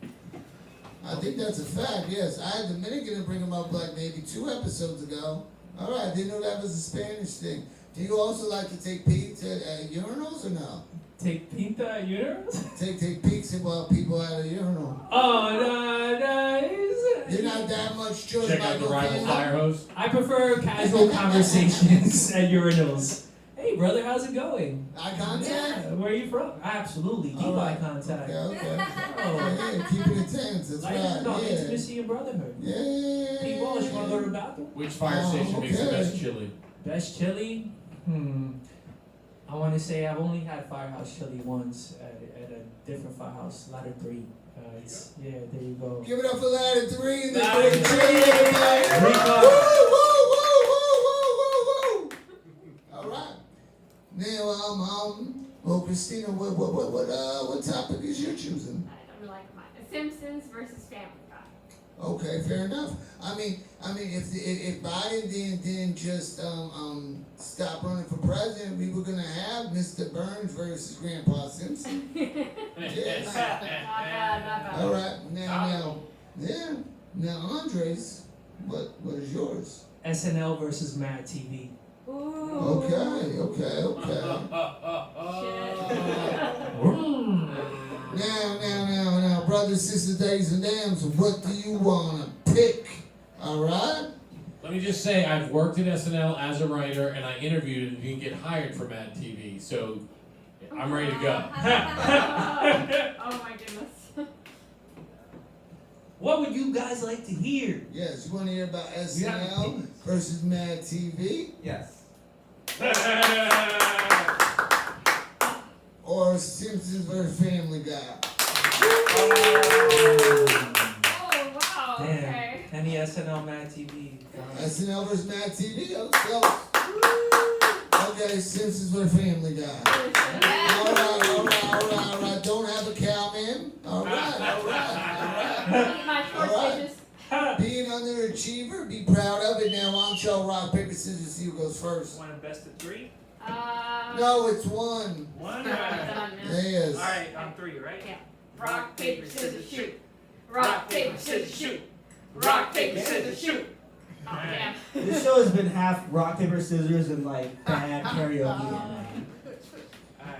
I think that's a fact. Yes, I had Dominican to bring him up like maybe 2 episodes ago. All right. Didn't know that was a Spanish thing. Do you also like to take peeks at urinals or no? Take pinta urinals? Take peeks at while people at a urinal. Oh, no. You're not that much George Check out the Michael rival fan. fire hose. I prefer casual conversations at urinals. Hey, brother, how's it going? Eye contact? Yeah, where are you from? Absolutely. Keep All eye right. contact. Okay. Oh, Yeah, keep it intense. That's life is about right. intimacy and brotherhood. Yeah. Pete Walsh, you want to go to the bathroom? Which fire station makes the okay. best chili? Best chili? I want to say I've only had Firehouse Chili once at a different firehouse, ladder 3. Yeah, there you go. Give it up for ladder 3 and Ladder then three. Woo! All right. Now, well, Christina, what topic is you choosing? I don't really like mine. Simpsons versus Family Guy. Okay, fair enough. I mean, if Biden didn't just stop running for president, we were gonna have Mr. Burns versus Grandpa Simpson. Yes. Not bad. All right, now, Andres, what is yours? SNL versus Mad TV. Ooh. Okay. Now, brothers, sisters, daddies, and dams, what do you wanna pick? All right. Let me just say, I've worked at SNL as a writer, and I interviewed and didn't get hired for Mad TV, so I'm ready to go. Oh my goodness. What would you guys like to hear? Yes, you want to hear about SNL versus Mad TV? Yes. Or Simpsons versus Family Guy? Oh wow. Damn. Okay. Any SNL Mad TV? SNL versus Mad TV? Okay, Simpsons versus Family Guy. All right. Don't have a cowman. All right. My short stitches. Be an underachiever. Be proud of it. Now, why don't y'all rock, paper, scissors, see who goes first? Want a best of 3? No, it's one. One? Done now. Yes. Alright, on 3, right? Yeah. Rock, paper, scissors, shoot. Rock, paper, scissors, shoot. Rock, paper, scissors, shoot. Oh, damn. This show has been half rock, paper, scissors and like bad karaoke.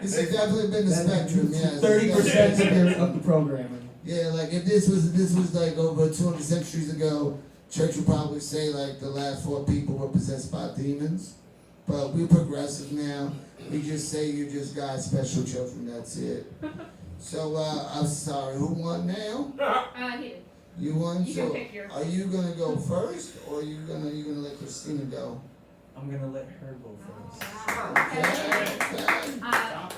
This has definitely been the spectrum, yes. 30% of the programming. Yeah, like if this was like over 200 centuries ago, church would probably say like the last 4 people were possessed by demons. But we're progressive now. We just say you're just God's special children. That's it. So I'm sorry. Who won now? He did. You won. You So can pick yours. are you gonna go first, or are you gonna let Christina go? I'm gonna let her go first. Okay. Uh,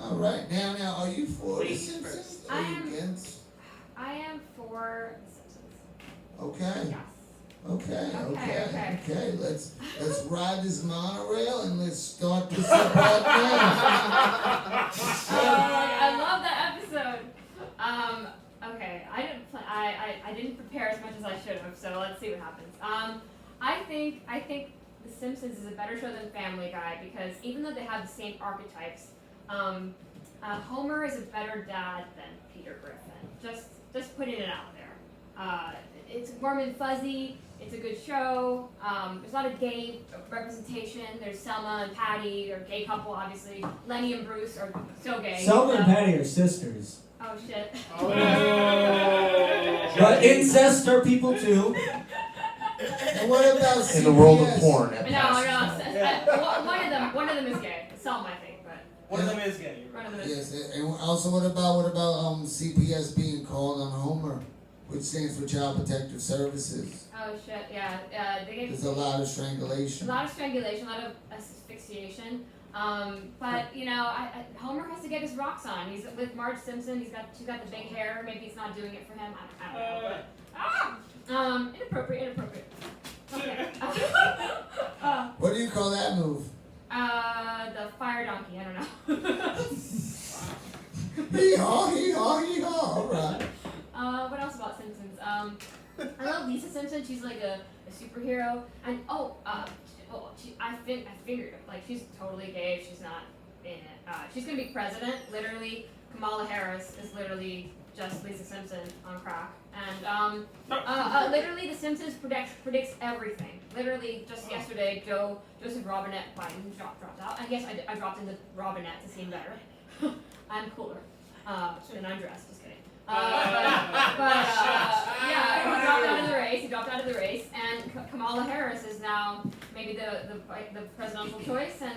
All right. Now, are you for the Simpsons? Or I are you am- against? I am for The Simpsons. Okay. Yes. Okay. Let's ride this monorail and let's start this up right now. I love that episode. Okay, I didn't prepare as much as I should have, so let's see what happens. I think The Simpsons is a better show than Family Guy because even though they have the same archetypes, Homer is a better dad than Peter Griffin. Just putting it out there. It's warm and fuzzy. It's a good show. There's a lot of gay representation. There's Selma and Patty. They're a gay couple, obviously. Lenny and Bruce are so gay. Selma and Patty are sisters. Oh shit. But incest are people too. And what about CPS? In the world of porn. that No. passes. One of them is gay. Selma, I think, but One of them is gay. one of them is. Yes, and also what about CPS being called on Homer, which stands for Child Protective Services? Oh shit. Yeah. There's a lot of strangulation. A lot of strangulation, a lot of asphyxiation. But Homer has to get his rocks on. He's with Marge Simpson. She's got the big hair. Maybe it's not doing it for him. I don't know. But inappropriate. Okay. What do you call that move? The fire donkey. I don't know. Hee-haw. All right. What else about Simpsons? I love Lisa Simpson. She's like a superhero. And I figured like she's totally gay. She's not in it. She's gonna be president. Literally, Kamala Harris is literally just Lisa Simpson on crack. And literally, The Simpsons predicts everything. Literally, just yesterday, Joseph Robinette Biden dropped out. I guess I dropped into Robinette to seem better. I'm cooler than I'm dressed. Just kidding. He dropped out of the race, and Kamala Harris is now maybe the presidential choice. And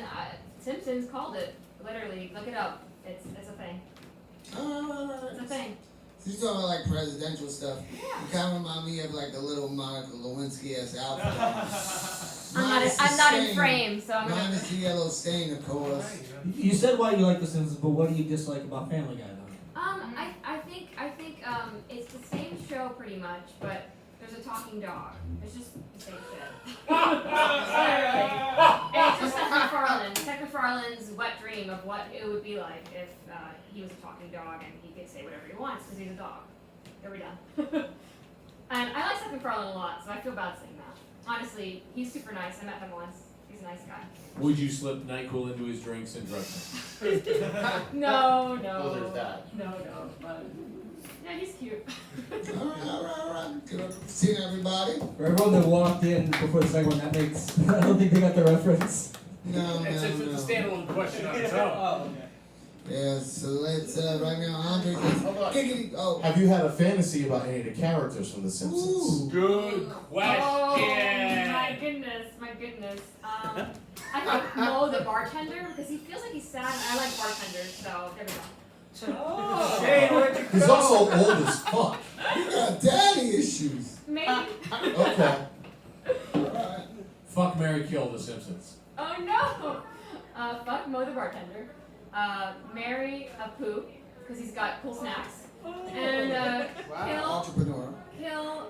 Simpsons called it. Literally, look it up. It's a thing. It's a thing. She's talking about like presidential stuff. You kind of remind me of like a little Monica Lewinsky-esque outfit. I'm not in frame, so I'm gonna. Minus the yellow stain, of course. You said why you like The Simpsons, but what do you dislike about Family Guy, though? I think it's the same show pretty much, but there's a talking dog. It's just the same shit. And it's just Seth MacFarlane's wet dream of what it would be like if he was a talking dog and he could say whatever he wants because he's a dog. There we go. And I like Seth MacFarlane a lot, so I feel bad saying that. Honestly, he's super nice. I met him once. He's a nice guy. Would you slip NyQuil into his drinks and drug him? No. Well, there's that. No. But yeah, he's cute. All right. Good seeing everybody. For everyone that walked in before the second one, that makes... I don't think they got the reference. No. It's a standalone question on its own. Oh, okay. Yeah, so let's, right now, Andre, giggity, oh. Have you had a fantasy about any of the characters from The Simpsons? Ooh. Good question. Oh my goodness. I think Mo the bartender because he feels like he's sad. And I like bartenders, so there we go. Hey, where'd you He's go? also old as fuck. You got daddy issues. Maybe. Okay. Alright. Fuck, Mary, kill The Simpsons. Oh no. Fuck Mo the bartender. Marry a poop because he's got cool snacks. And Entrepreneur. kill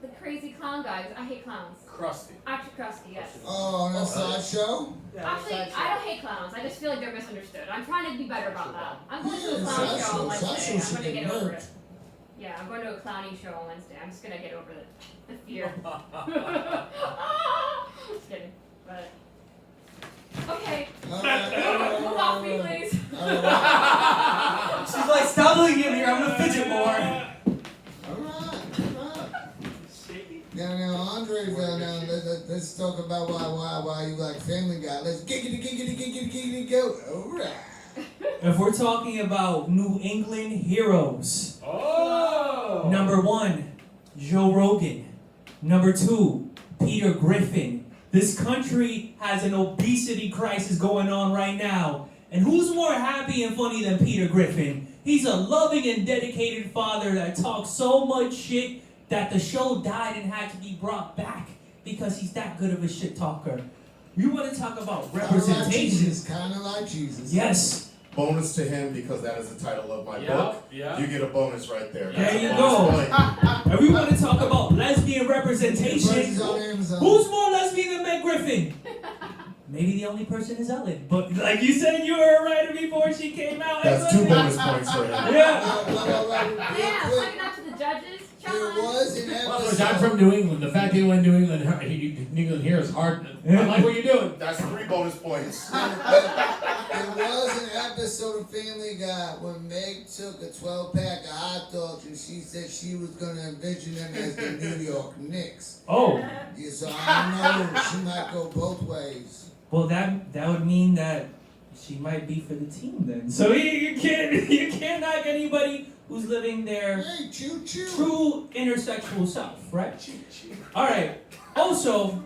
the crazy clown guy. 'Cause I hate clowns. Krusty. Actually, Krusty, yes. Oh, on a sideshow? Actually, I don't hate clowns. I just feel like they're misunderstood. I'm trying to be better about that. I'm going to a Yeah, clown show sideshow- on Wednesday. sideshow I'm should going to get get over nerfed. it. Yeah, I'm going to a clowning show on Wednesday. I'm just going to get over the fear. Just kidding. But okay. Move off me, please. She's like, stop looking at me or I'm gonna fidget more. Alright. Now, Andre, let's talk about why you like Family Guy. Let's giggity go. Alright. If we're talking about New England heroes, Oh! number 1, Joe Rogan. Number 2, Peter Griffin. This country has an obesity crisis going on right now. And who's more happy and funny than Peter Griffin? He's a loving and dedicated father that talks so much shit that the show died and had to be brought back because he's that good of a shit talker. You want to talk about representation? Kind of like Jesus. Yes. Bonus to him because that is the title of my book. Yeah. You get a bonus right there. There That's you a go. bonus point. And we want to talk about lesbian representation. Prices on Amazon. Who's more lesbian than Meg Griffin? Maybe the only person is Ellen. But like you said, you were a writer before she came out. That's 2 bonus points for him. Yeah. Yeah, suck it out to the judges. There Challenge. was an Well, episode. I'm from New England. The fact that you went New England here is hard. I like what you're doing. That's 3 bonus points. There was an episode of Family Guy when Meg took a 12-pack of hot dogs and she said she was going to envision them as the New York Knicks. Oh. Yeah, so I don't know. She might go both ways. Well, that would mean that she might be for the team then. So you can't knock anybody who's living their Hey, choo-choo. true intersexual self, right? All right. Also,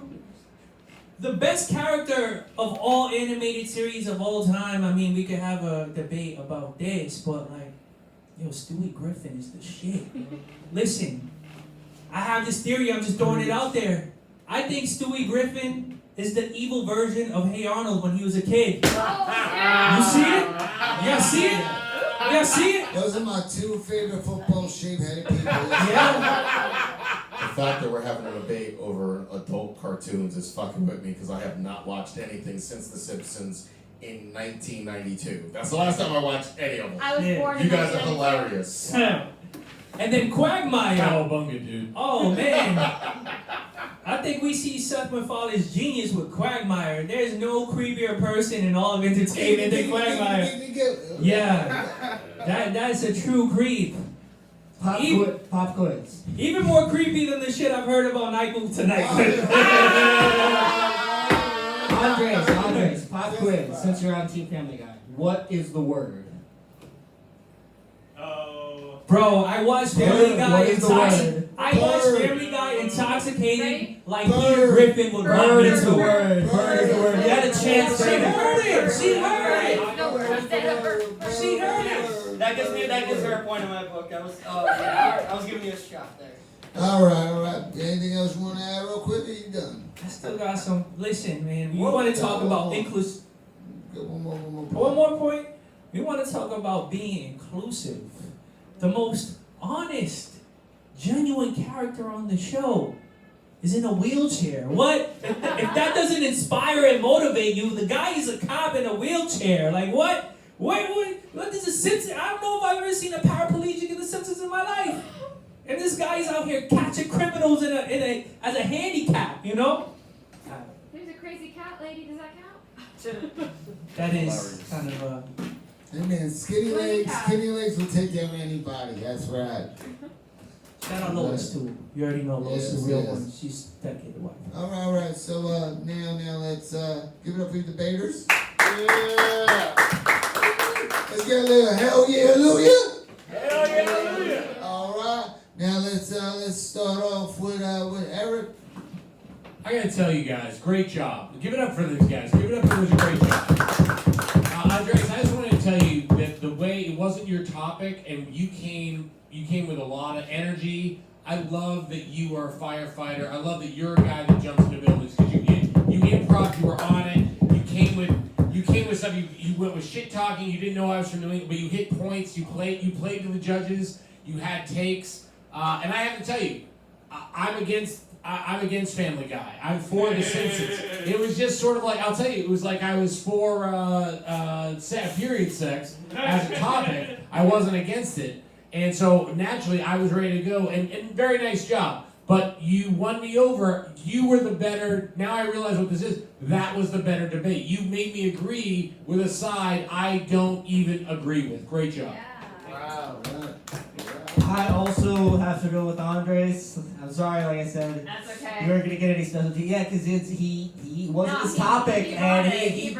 the best character of all animated series of all time. I mean, we could have a debate about this, but like, yo, Stewie Griffin is the shit. Listen, I have this theory. I'm just throwing it out there. I think Stewie Griffin is the evil version of Hey Arnold when he was a kid. You see it? You guys see it? You guys see it? Those are my 2 favorite football shape-headed people. Yeah. The fact that we're having a debate over adult cartoons is fucking with me because I have not watched anything since The Simpsons in 1992. That's the last time I watched any of them. I was Yeah. born You in guys are 1992. hilarious. And then Quagmire. Cowabunga, dude. Oh man. I think we see Seth MacFarlane's genius with Quagmire. There's no creepier person in all of entertainment than Quagmire. Yeah. That's a true creep. Pop quiz. Even more creepy than the shit I've heard about NyQuil tonight. Andres, pop quiz. Since you're on Team Family Guy, what is the word? Bro, I watched Family Guy What is the intoxicated. word? I watched Bird. Family Guy intoxicated like Bird. Peter Griffin would run Bird me is to. the word. Bird is the word. You had a chance She there. heard it. She heard it. No word. I said a bird. She heard it. that gives her a point in my book. I was giving you a shot there. All right. Anything else you want to add real quick? Or you done? I still got some. Listen, man. We want to talk about inclusive. One more. One more point. We want to talk about being inclusive. The most honest, genuine character on the show is in a wheelchair. What? If that doesn't inspire and motivate you, the guy is a cop in a wheelchair. Like what? What is the Simpsons? I don't know if I've ever seen a paraplegic in the Simpsons in my life. And this guy's out here catching criminals as a handicap, you know? There's a crazy cat lady. Does that count? That is kind of a. Hey man, skinny legs will take down anybody. That's right. Shout out Lois too. You already know Lois is a real Yes. one. She's dedicated wife. All right. So now let's give it up for the debaters. Yeah. Let's get a little hell yeah, hallelujah. Hell yeah, hallelujah. All right. Now let's start off with Eric. I gotta tell you guys, great job. Give it up for these guys. Give it up for this great job. Andres, I just wanted to tell you that the way it wasn't your topic, and you came with a lot of energy. I love that you are a firefighter. I love that you're a guy that jumps into buildings because you improv, you were on it. You came with stuff. You went with shit talking. You didn't know I was from New England, but you hit points. You played to the judges. You had takes. And I have to tell you, I'm against Family Guy. I'm for The Simpsons. It was just sort of like, I'll tell you, it was like I was for period sex as a topic. I wasn't against it. And so naturally I was ready to go. And very nice job. But you won me over. You were the better. Now I realize what this is. That was the better debate. You made me agree with a side I don't even agree with. Great job. Wow. I also have to go with Andres. I'm sorry, like I said. That's okay. You weren't gonna get any specialty. Yeah, because he wasn't his topic, and he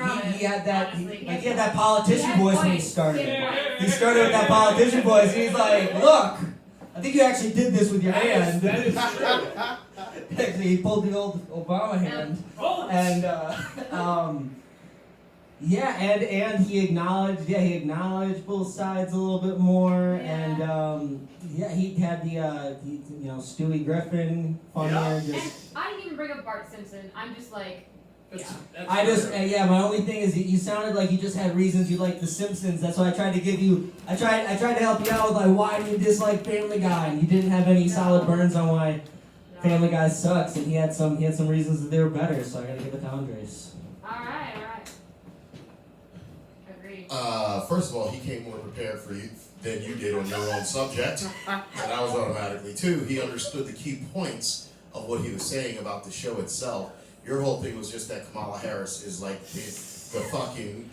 had that Honestly, he had that politician voice when he started. He He started with that politician voice. He's like, look, I think you actually did this with your hand. That is true. Actually, he pulled the old Obama hand, and and he acknowledged both sides a little bit more, and he had the Stewie Griffin funnier. And I didn't even bring up Bart Simpson. I'm just like, my only thing is you sounded like you just had reasons you like The Simpsons. That's why I tried to give you. I tried to help you out with like why do you dislike Family Guy, and you didn't have any solid burns on why Family Guy sucks, and he had some reasons that they were better. So I got to give it to Andres. all right. Agreed. First of all, he came more prepared for you than you did on your own subject, and I was automatically too. He understood the key points of what he was saying about the show itself. Your whole thing was just that Kamala Harris is like the fucking,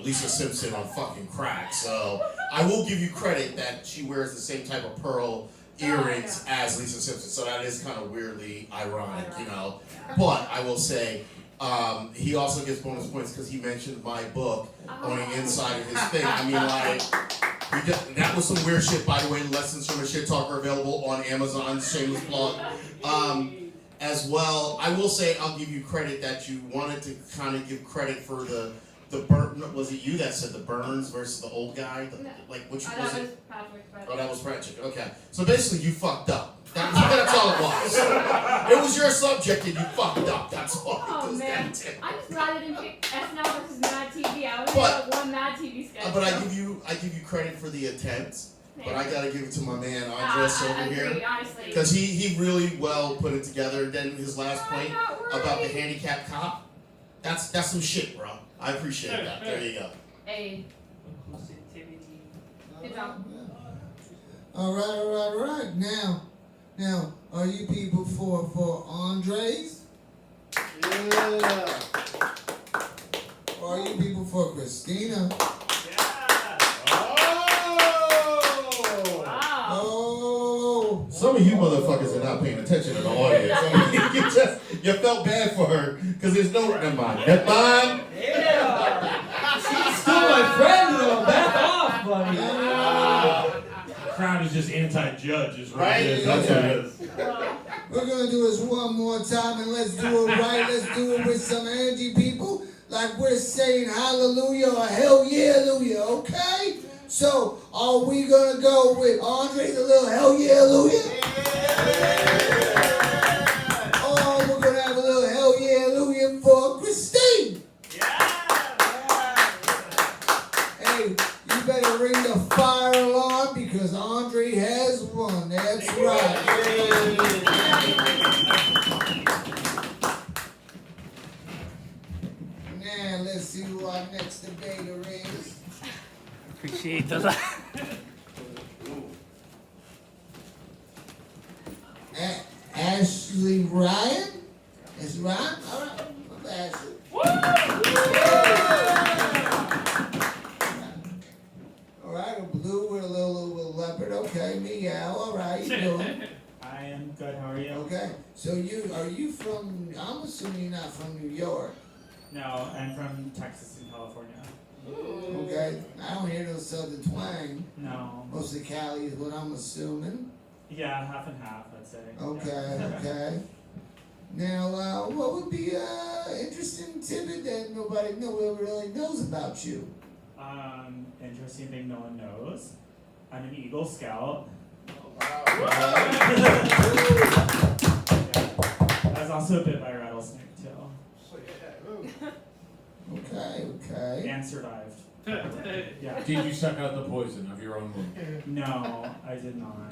Lisa Simpson on fucking crack. So I will give you credit that she wears the same type of pearl earrings as Lisa Simpson. So that is kind of weirdly ironic, But I will say, he also gets bonus points because he mentioned my book on the inside of his thing. I mean, like, that was some weird shit, by the way. Lessons from a Shit Talker available on Amazon. Shameless plug. As well, I will say I'll give you credit that you wanted to kind of give credit for the burn. Was it you that said the Burns versus the old guy? Which was That it? was Patrick. Oh, that was Patrick. Okay. So basically, you fucked up. That's all it was. It was your subject and you fucked up. That's all. Oh man, I'm just glad I didn't pick SNL versus Mad TV. I was But- like one Mad TV sketch. But I give you credit for the attempt. But I gotta give it to my man Andres over I agree, here. honestly. Because he really well put it together. Then his last point about the handicapped cop, that's some shit, bro. I appreciate that. There you go. Hey. Good job. All right. Now, are you people for Andres? Yeah. Or are you people for Christina? Oh. Some of you motherfuckers are not paying attention in the audience. I mean, you felt bad for her because there's no. Never mind. Yeah. She's still my friend though. Back off, buddy. The crowd is just anti-judge, is what Right? it is. That's what it is. We're gonna do this one more time, and let's do it right. Let's do it with some energy, people. Like we're saying hallelujah or hell yeah, hallelujah, okay? So, are we gonna go with Andre's a little hell yeah, hallelujah? Or we're gonna have a little hell yeah, hallelujah for Christine? Hey, you better ring the fire alarm because Andre has won. That's right. Now, let's see who our next debater is. Appreciate the Ashley Ryan? Is Ryan? All right. I'm Ashley. All right, a blue with a little leopard. Okay, meow. All right, you doing? I am good. How are you? Okay. So are you from? I'm assuming you're not from New York. No, I'm from Texas and California. Okay. I don't hear no southern twang. No. Mostly Cali is what I'm assuming. Yeah, half and half, I'd say. Okay. Yeah. Okay. Now, what would be interesting tidbit that nobody really knows about you? Interesting thing no one knows. I'm an Eagle Scout. Wow. I was also bit by a rattlesnake too. Okay. And survived. Yeah. Did you suck out the poison of your own wound? No, I did not.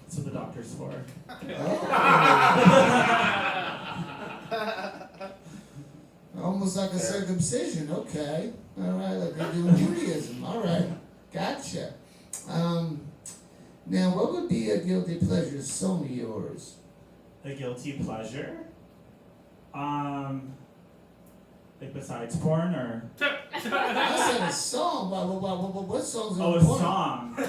That's what the doctor's for. Almost like a circumcision. Okay. All right, like they do in Judaism. All right. Gotcha. Now, what would be a guilty pleasure song of yours? A guilty pleasure? Like besides porn or? I said a song. What songs are Oh, a important? song. Oh,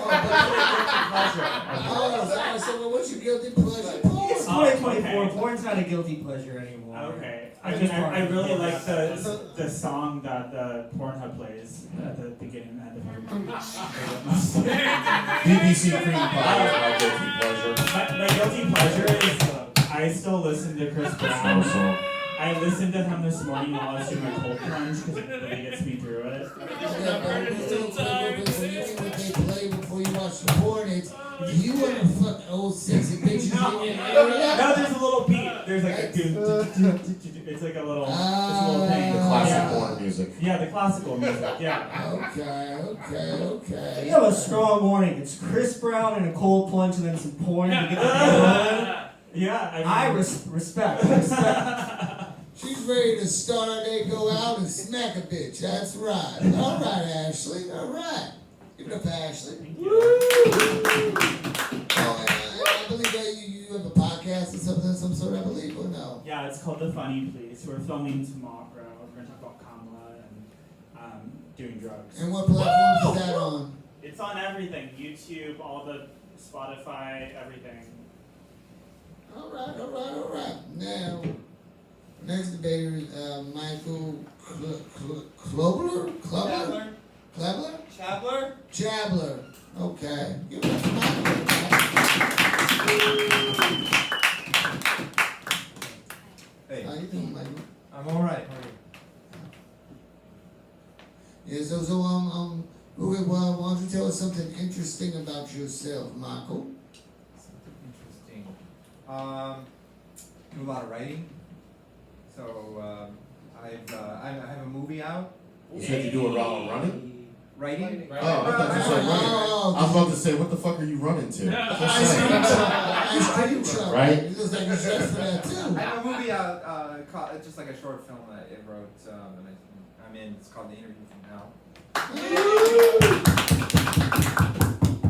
Pleasure. so what's your guilty pleasure? Porn. It's 2024. Porn's not a guilty pleasure anymore. Okay. I I just mean, I wanted to really point like that the song that the Pornhub plays at the beginning and end of every BBC Cream Pie is my guilty pleasure. My guilty pleasure is I still listen to Chris Brown. I listened to him this morning while I was doing my cold plunge because it really gets me through it. What they play before you watch the porn, it's you want to fuck old sexy bitches in your area? No, there's a little beat. There's like a it's like a little, it's a little thing. The classic porn music. Yeah, the classical music. Yeah. Okay. You have a strong warning. It's Chris Brown and a cold plunge and then some porn to get the going. Yeah, I respect. She's ready to start her day, go out and smack a bitch. That's right. All right, Ashley. All right. Give it up, Ashley. Oh, and I believe that you have a podcast or something of some sort, I believe, or no? Yeah, it's called The Funny Place. We're filming tomorrow. We're going to talk about Kamala and doing drugs. And what platforms is that on? It's on everything. YouTube, all the Spotify, everything. All right. Now, next debater is Michael Klobler? Chabler. Okay. Give it up to Michael. Hey, How you doing, Michael? I'm all right. How are you? Yeah, so why don't you tell us something interesting about yourself, Michael? Interesting. Do a lot of writing. So I have a movie out. You said you do it while running? Writing. Oh, I thought you said running. I was about to say, what the fuck are you running to? Ice cream truck. Right? It looks like you're dressed for that I too. have a movie out, just like a short film that I wrote, and I'm in. It's called The Interview from Hell.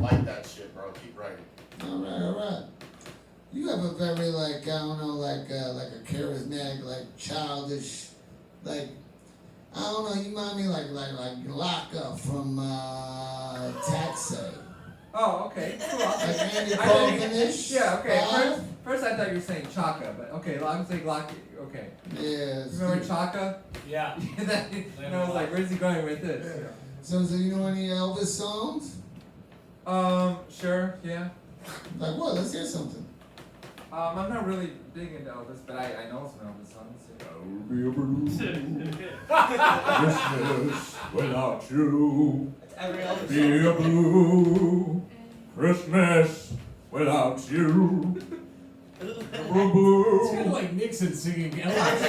Like that shit, bro. Keep writing. All right. You have a very like a charismatic, like childish, like I don't know. You remind me like Lockup from Taxi. Oh, okay. Cool. Like Andy Kaufman-ish. Yeah, okay. vibe? First I thought you were saying Chaka, but okay, I'm saying Lock. Okay. Yeah. Remember Chaka? Yeah. And I was like, where's he going with this? So you know any Elvis songs? Sure, yeah. Like what? Let's hear something. I'm not really big into Elvis, but I know some Elvis songs. I'll be a blue Christmas without you. Every Elvis Be a blue Christmas without you. It's kind of like Nixon singing Elvis.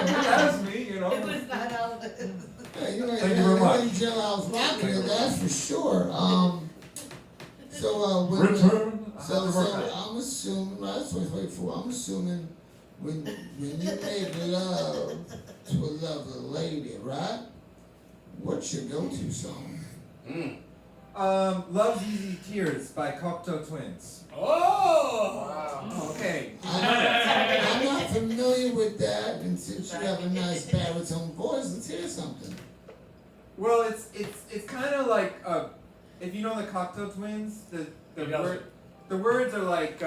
That's me, you know. It was not Elvis. Yeah, you know, Thank you very much. Jailhouse Rock here, that's for sure. Return. So I'm assuming, right, that's what I was waiting for. I'm assuming when you make love to a lovely lady, right? What's your go-to song? Love's Easy Tears by Cocteau Twins. Oh! Okay. I'm not familiar with that, and since you have a nice baritone voice, let's hear something. Well, it's kind of like if you know the Cocteau Twins, the words are like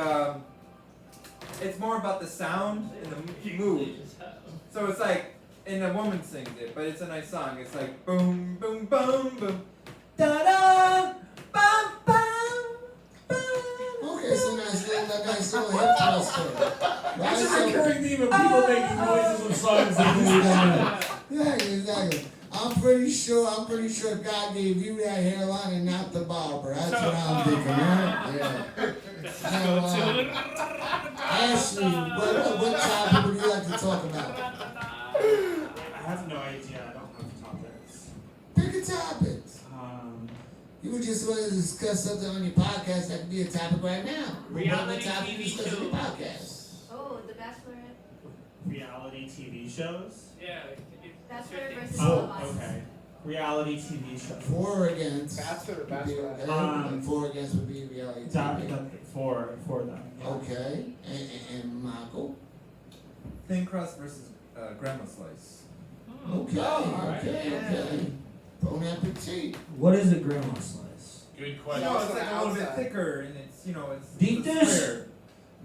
it's more about the sound and the mood. So it's like, and a woman sings it, but it's a nice song. It's like boom, boom, boom, boom, da da, bum, bum, bum. Okay, so nice little hip thrust there. Right? It's just So- a recurring theme of people making noises of songs that Exactly. I'm pretty sure God gave you that hairline and not the barber. That's what I'm thinking, right? Yeah. So, Ashley, what topic would you like to talk about? I have no idea. I don't have topics. Pick a topic. Um, You just want to discuss something on your podcast that could be a topic right now. Reality What topic TV you discuss on your shows. podcast? Oh, The Bachelorette. reality TV shows. Yeah. Bachelorette versus Oh, Love Island. okay. Reality TV shows. For or against? Bachelor or would be Bachelorette? okay, and for or against would be reality TV. For them. Yeah. Okay, and Michael? Thin crust versus grandma slice. Okay, alright. okay. Bon appetit. What is a grandma slice? Good You question. know, it's like a little bit Outside. thicker, and it's it's Deep it's dish? square.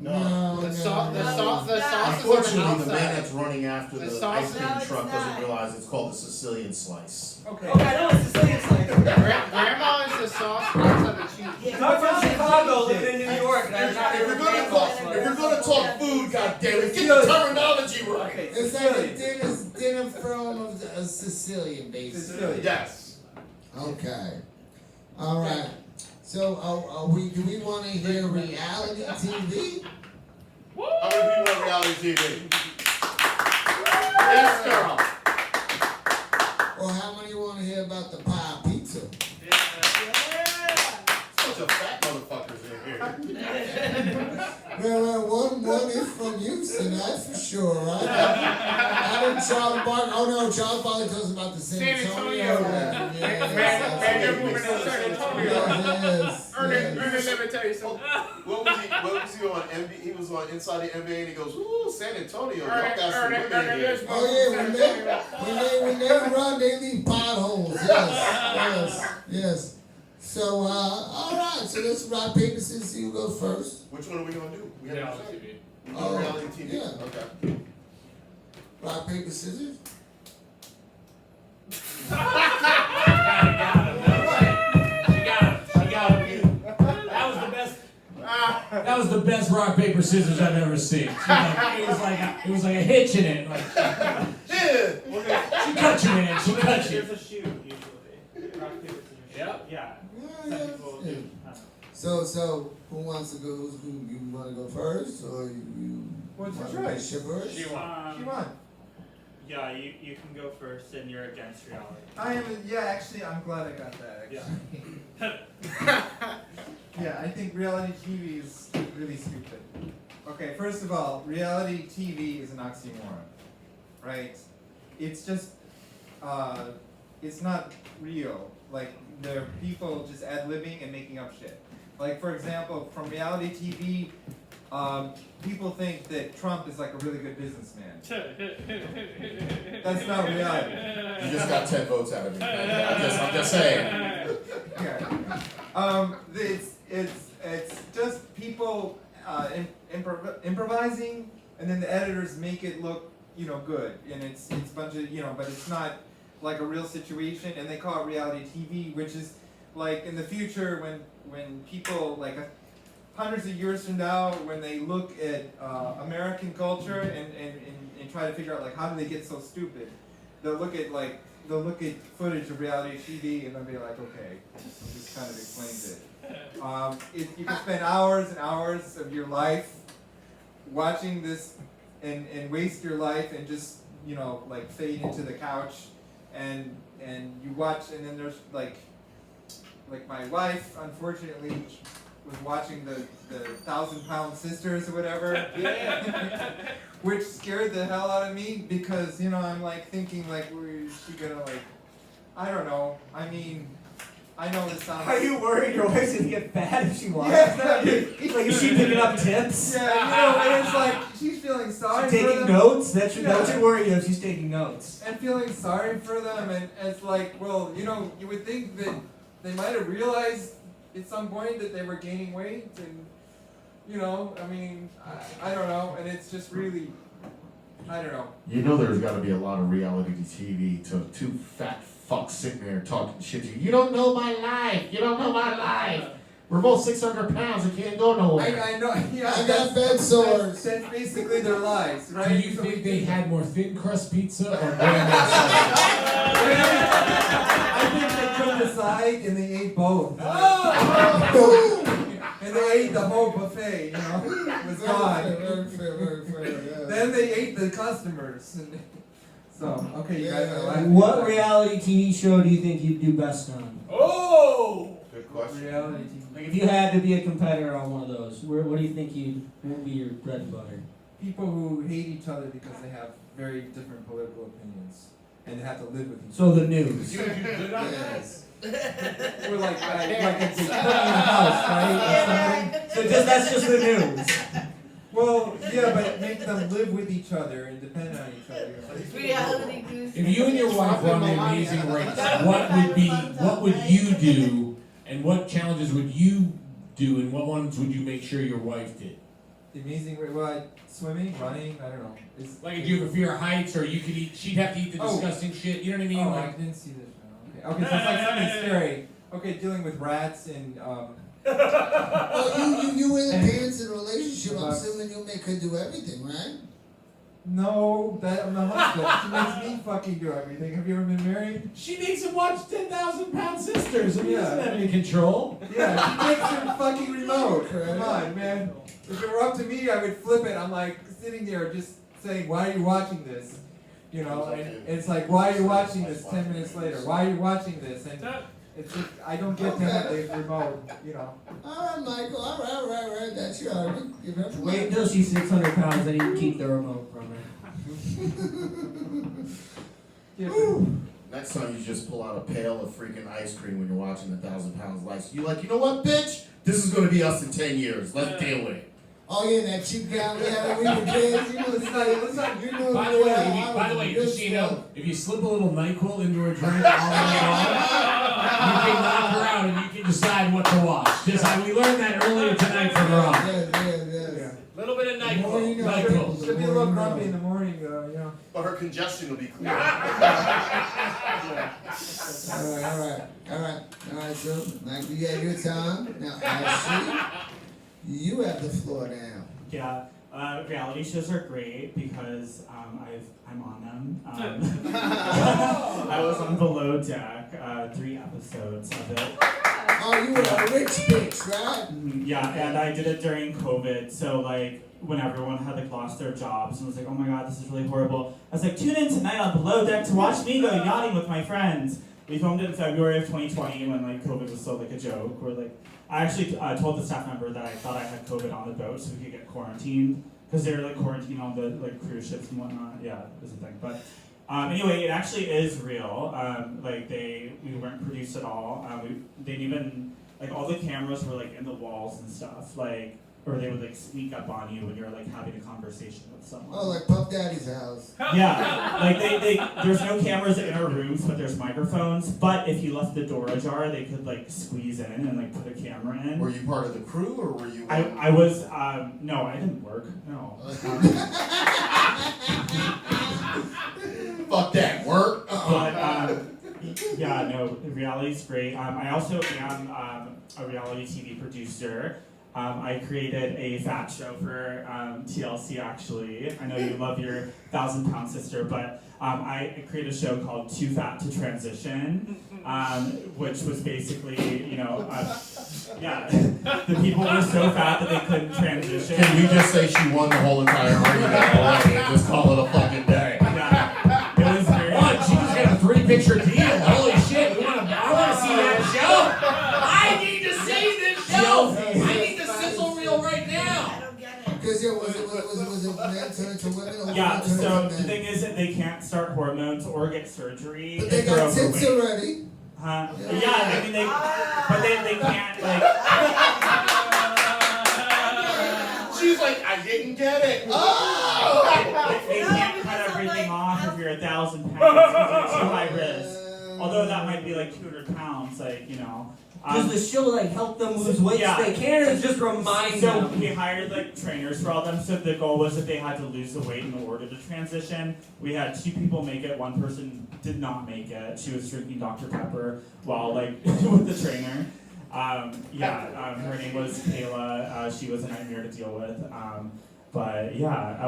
No, The sauce is on the Unfortunately, the man outside. that's running after The the sauce- ice cream No, it's truck doesn't not. realize it's called the Sicilian slice. Okay. Okay, I know it's Sicilian slice. Grandma is the sauce outside the cheese. I'm from Chicago, living in New York, and I'm not If you're even gonna grandma talk, slice. if you're gonna talk food, goddammit, get the terminology right. Okay. It's like a Sicilian. dinner from a Sicilian, basically. Sicilian. Yes. Okay. All right. So, do we want to hear reality TV? How many people on reality TV? Yes, girl. Or how many want to hear about the pie pizza? Bunch of fat motherfuckers in here. Well, one is from Houston, that's for sure, right? I think Charles Barkley. Oh no, Charles Barkley tells us about the San Antonio. Man, you're moving to San Antonio. Yes. Ernest, let me tell you something. What was he on NBA? He was on Inside the NBA and he goes, ooh, San Antonio, y'all got some Ernest, women in here. Oh yeah, when they run, they leave potholes. Yes. So, all right. So let's rock paper scissors. See who goes first. Which one are we gonna do? We have Reality to TV. We Oh, do reality TV. yeah. Okay. Rock paper scissors. She got him. That was the best. That was the best rock paper scissors I've ever seen. It was like a hitch in it. Like, she cut you, man. She cut you. There's a shoe usually. Rock, paper, scissors, shoot. Yep. Yeah. Yeah. Some people do. So who wants to go? Who you want to go first, or you? What's your wanna choice? go first? She won. She won. Yeah, you can go first, and you're against reality. I am. Yeah, actually, I'm glad I got that. Actually. Yeah, I think reality TV is really stupid. Okay, first of all, reality TV is an oxymoron, right? It's just, it's not real. Like, there are people just ad-libbing and making up shit. Like, for example, from reality TV, people think that Trump is like a really good businessman. That's not reality. You just got 10 votes out of me. I'm just saying. Yeah. It's just people improvising, and then the editors make it look good, and it's a bunch of but it's not like a real situation, and they call it reality TV, which is like in the future when people like hundreds of years from now, when they look at American culture and try to figure out like how do they get so stupid, they'll look at footage of reality TV and they'll be like, okay, this kind of explains it. You can spend hours and hours of your life watching this and waste your life and just like fade into the couch and you watch, and then there's like my wife unfortunately was watching the 1,000-Pound Sisters or whatever, which scared the hell out of me because I'm like thinking like, is she gonna like, I don't know. I mean, I know this sounds. Are you worried your wife's gonna get fat if she watches Yeah, that? Like, is she picking up tips? Yeah, and it's like she's feeling sorry She's for taking them. notes? That should worry you if she's taking notes. And feeling sorry for them, and it's like, well, you would think that they might have realized at some point that they were gaining weight, and I mean, I don't know, and it's just really, I don't know. There's got to be a lot of reality TV to two fat fucks sitting there talking shit to you. You don't know my life. You don't know my life. We're both 600 pounds and can't go nowhere. I know. Yeah, I got bed sores. That's basically their lives, right? Do you think they had more thin crust pizza or more I think they put it aside and they ate both. And they ate the whole buffet, it was gone. Very fair, yeah. Then they ate the customers. So, okay, you guys are laughing. What reality TV show do you think you'd do best on? Oh! Good question. Reality TV. Like, if you had to be a competitor on one of those, what do you think would be your bread and butter? People who hate each other because they have very different political opinions and they have to live with each So the news. You good on that? Yes. other. Or like if they put me in a house, right? So that's just the news. Well, yeah, but make them live with each other and depend on each other. Reality news. If you and your wife won the Amazing Race, what would you do, and what challenges would you do, and what ones would you make sure your wife did? The amazing, swimming, running, I don't know. Like, if you have a fear of heights, or you could eat, she'd have to eat the disgusting shit. You know what I mean? Oh, I Like, didn't see this show. Okay, so it's like something scary. Okay, dealing with rats and Well, you and the parents in a relationship, I'm assuming you'll make her do everything, right? no, that I'm the husband. She makes me fucking do everything. Have you ever been married? she makes him watch 10,000-Pound Sisters, and he Yeah. doesn't have any control. Yeah, she takes her fucking remote. Come on, man. If it were up to me, I would flip it. I'm like sitting there just saying, "Why are you watching this?" And it's like, "Why are you watching this?" 10 minutes later, "Why are you watching this?" And it's just, I don't get to have the remote. All right, Michael. All right. That's your argument. Give her a Wait until she's 600 pounds, then you can keep the remote from her. Next time you just pull out a pail of freaking ice cream when you're watching 1,000 Pounds Life. You like, you know what, bitch? This is gonna be us in 10 years. Let's deal with it. Oh yeah, that cheap guy we had when we were kids. It's not. You know. By the way, just so you know, if you slip a little NyQuil into her drink all night long, you can knock her out and you can decide what to watch. We learned that earlier tonight from Rob. Yes. A little bit of The more you know, NyQuil. Should be a little grumpy in the morning, though. But her congestion will be clear. All right. So, Mike, you had your time. Now, Ashley, you have the floor now. Yeah, reality shows are great because I'm on them. I was on Below Deck, 3 episodes of it. Oh, you were a rich bitch, right? Yeah, and I did it during COVID, so like when everyone had like lost their jobs and was like, oh my god, this is really horrible. I was like, tune in tonight on Below Deck to watch me go yachting with my friends. We filmed it in February of 2020 when like COVID was still like a joke. Where like I actually told the staff member that I thought I had COVID on the boat so we could get quarantined because they were like quarantined on the like cruise ships and whatnot. Yeah, it was a thing. But anyway, it actually is real. We weren't produced at all. They didn't even like all the cameras were like in the walls and stuff. Like or they would like sneak up on you when you're like having a conversation with someone. Oh, like Puff Daddy's house. Yeah, like there's no cameras in our rooms, but there's microphones. But if you left the door ajar, they could like squeeze in and like put a camera in. Were you part of the crew or were you? I was no, I didn't work. No. Fuck that work. But yeah, no, reality's great. I also am a reality TV producer. I created a fat show for TLC, actually. I know you love your 1,000-pound sister, but I created a show called Too Fat to Transition, which was basically, you know, the people were so fat that they couldn't transition. Can we just say she won the whole entire argument already and just call it a fucking day? Yeah, it was very What? She just got a 3-picture deal. Holy shit! I want to see that show. I need to see this show. I need the sizzle reel right now. Because was it men turning to women or Yeah, women turning so to the men? thing is that they can't start hormones or get surgery But if they they're got tits overweight. already. Huh? Yeah, I mean they can't like. She's like, I didn't get it. Oh! They can't cut everything off if you're 1,000 pounds because it's too high risk. Although that might be like 200 pounds, like, you know. Does the show like help them lose weight Yeah. if they can, or just remind So them? we hired like trainers for all them. So the goal was that they had to lose the weight in order to transition. We had 2 people make it. 1 person did not make it. She was drinking Dr. Pepper while like with the trainer. Her name was Kayla. She was a nightmare to deal with. But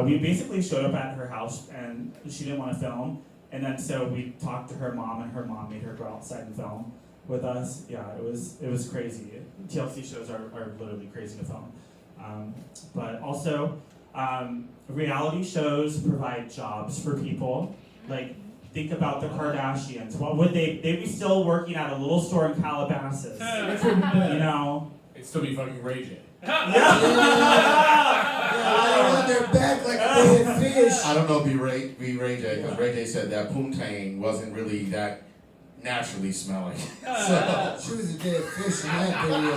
we basically showed up at her house and she didn't want to film. And then so we talked to her mom, and her mom made her go outside and film with us. Yeah, it was crazy. TLC shows are literally crazy to film. But also, reality shows provide jobs for people. Like, think about the Kardashians. What would they'd be still working at a little store in Calabasas? You know? It'd still be fucking Ray J. On their back like a dead fish. I don't know if Ray J, because Ray J said that poontang wasn't really that naturally smelling. So. She was a dead fish in that video.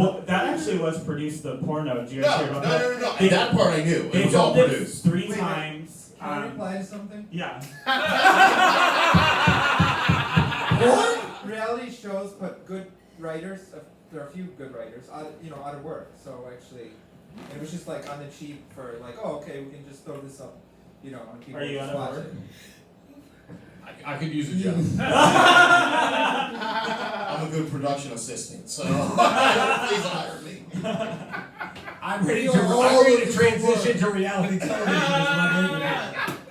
Well, that actually was produced, the porno. Did you guys hear about that? No. That part I knew. They It was all filmed produced. it 3 times. Can I reply to something? Yeah. What? Reality shows put good writers, there are a few good writers, out of work. So actually, it was just like on the cheap for like, oh, okay, we can just throw this up, and people Are you just out of watch work? it. I could use a job. I'm a good production assistant, so please hire me. I'm ready to transition to reality television.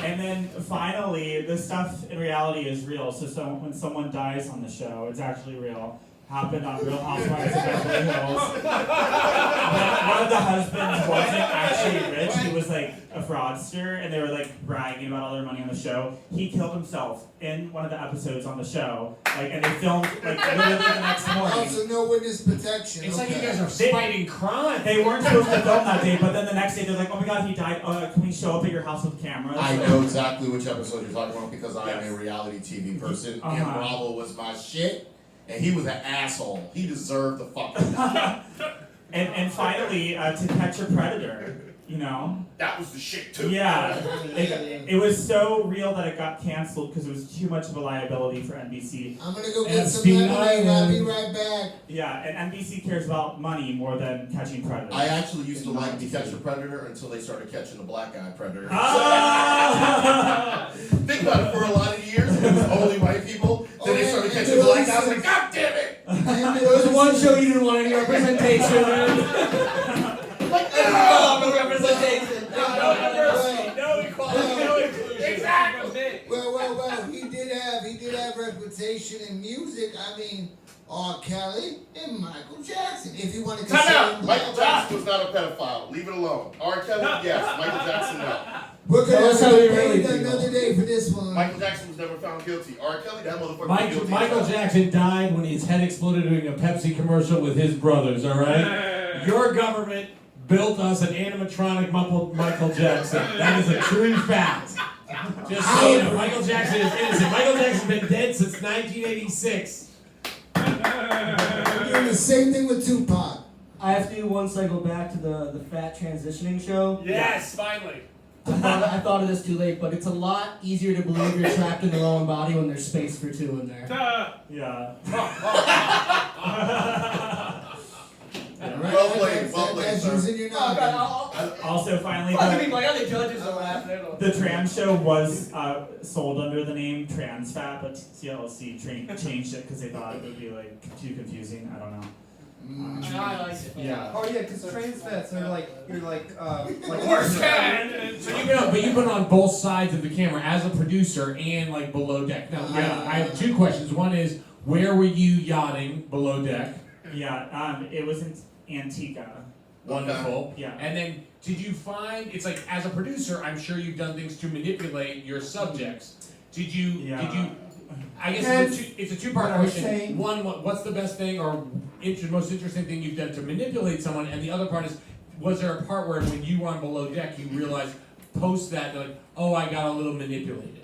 And then finally, the stuff in reality is real. So when someone dies on the show, it's actually real. Happened on Real Housewives of Beverly Hills. One of the husbands wasn't actually rich. He was like a fraudster, and they were like bragging about all their money on the show. He killed himself in one of the episodes on the show. And they filmed like literally the next morning. Also, no witness protection. It's like you guys are fighting crime. They weren't supposed to film that day, but then the next day they're like, "Oh my God, he died. Can we show up at your house with cameras?" I know exactly which episode you're talking about because I am a reality TV person, and Bravo was my shit. And he was an asshole. He deserved the fucking die. and finally, To Catch a Predator, That was the shit too. Yeah. It was so real that it got canceled because it was too much of a liability for NBC. I'm gonna go get some lemonade. I'll be right back. Yeah, and NBC cares about money more than catching predators. I actually used to like To Catch a Predator until they started catching the black guy predator. Ah! Think about it, for a lot of years, it was only white people. Then they started catching black guys. I was like, God damn it! There was one show you didn't want any representation in. Like, no representation. No equality, no inclusion. Exactly. Well, he did have reputation in music. I mean, R. Kelly and Michael Jackson. If you want to Time consider out! him Michael Jackson was not a pedophile. Leave it alone. R. Kelly, yes. Michael Jackson, no. We're Tell gonna us have how to you debate really that feel. another day for this one. Michael Jackson was never found guilty. R. Kelly, that motherfucker was guilty. Michael Jackson died when his head exploded doing a Pepsi commercial with his brothers, all right? Your government built us an animatronic Michael Jackson. That is a true fact. Just so you know, Michael Jackson is innocent. Michael Jackson's been dead since 1986. We're doing the same thing with Tupac. I have to do one cycle back to the fat transitioning show. Yes, finally. I thought of this too late, but it's a lot easier to believe you're trapped in the wrong body when there's space for 2 in there. Yeah. Well played, That's using your noggin. Also, finally, My other judges are laughing. the trans show was sold under the name Trans Fat, but TLC changed it because they thought it would be like too confusing. I don't know. I like it. Yeah. Oh yeah, because trans vets are like Worst So you've been on both sides of the camera as a producer and like below deck. Now, I have two questions. One is, where were you yachting below deck? Yeah, it was in Antigua. Wonderful. Yeah. And then, did you find, it's like, as a producer, I'm sure you've done things to manipulate your subjects. Did you, I guess it's a two-part question. One, what's the best thing or most interesting thing you've done to manipulate someone? And the other part is, was there a part where when you were on below deck, you realized post that, like, oh, I got a little manipulated?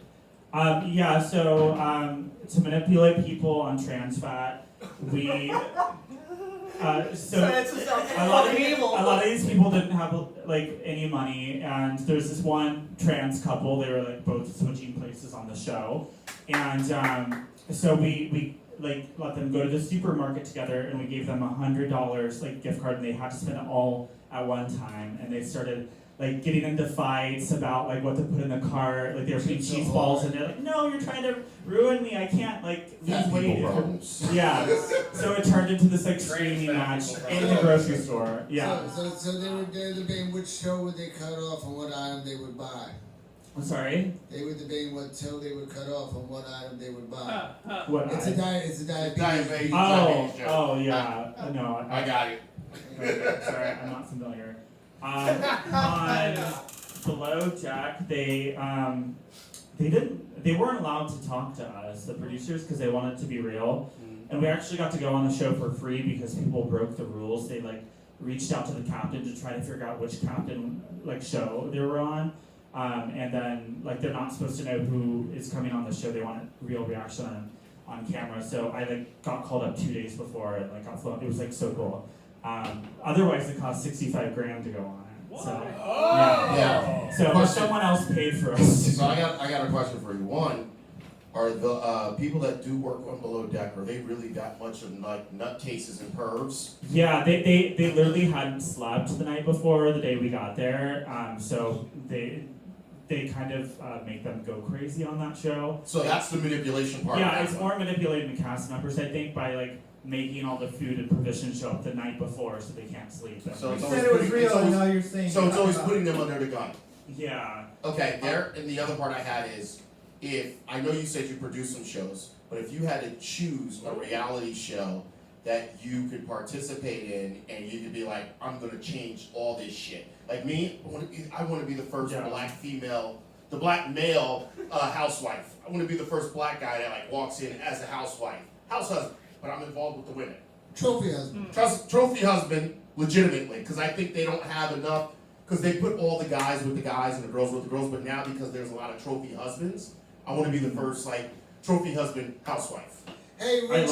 So to manipulate people on trans fat, we so a lot of these people didn't have like any money, and there's this one trans couple. They were like both switching places on the show, and so we like let them go to the supermarket together, and we gave them $100 like gift card, and they had to spend it all at one time, and they started like getting into fights about like what to put in the cart. Like they were putting cheese balls, and they're like, "No, you're trying to ruin me. I can't like lose weight." Yeah. So it turned into this like screaming match in the grocery store. Yeah. So they were debating which show would they cut off and what item they would buy. I'm sorry. They were debating what show they would cut off and what item they would buy. What? It's a diabetes. Oh yeah. No, I got it. Sorry, I'm not familiar. On below deck, they weren't allowed to talk to us, the producers, because they wanted it to be real. And we actually got to go on the show for free because people broke the rules. They like reached out to the captain to try to figure out which captain like show they were on. And then like they're not supposed to know who is coming on the show. They want a real reaction on camera. So I like got called up 2 days before and like got flown. It was like so cool. Otherwise, it cost $65,000 to go on it. So, yeah. So someone else paid for us. So I got a question for you. One, are the people that do work on below deck, are they really that much of like nutcases and pervs? Yeah, they literally hadn't slept the night before, the day we got there. So they kind of make them go crazy on that show. So that's the manipulation part. Yeah, it's more manipulating the cast members, I think, by like making all the food and provisions show up the night before so they can't sleep. So you said it was real, and now you're saying. So it's always putting them under the gun. Yeah. Okay, there. And the other part I had is, if I know you said you produce some shows, but if you had to choose a reality show that you could participate in, and you could be like, I'm gonna change all this shit. Like me, I want to be the first black male housewife. I want to be the first black guy that like walks in as a house husband, but I'm involved with the women. Trophy husband. Trophy husband, legitimately, because I think they don't have enough. Because they put all the guys with the guys and the girls with the girls, but now because there's a lot of trophy husbands, I want to be the first like trophy husband housewife. Hey, rich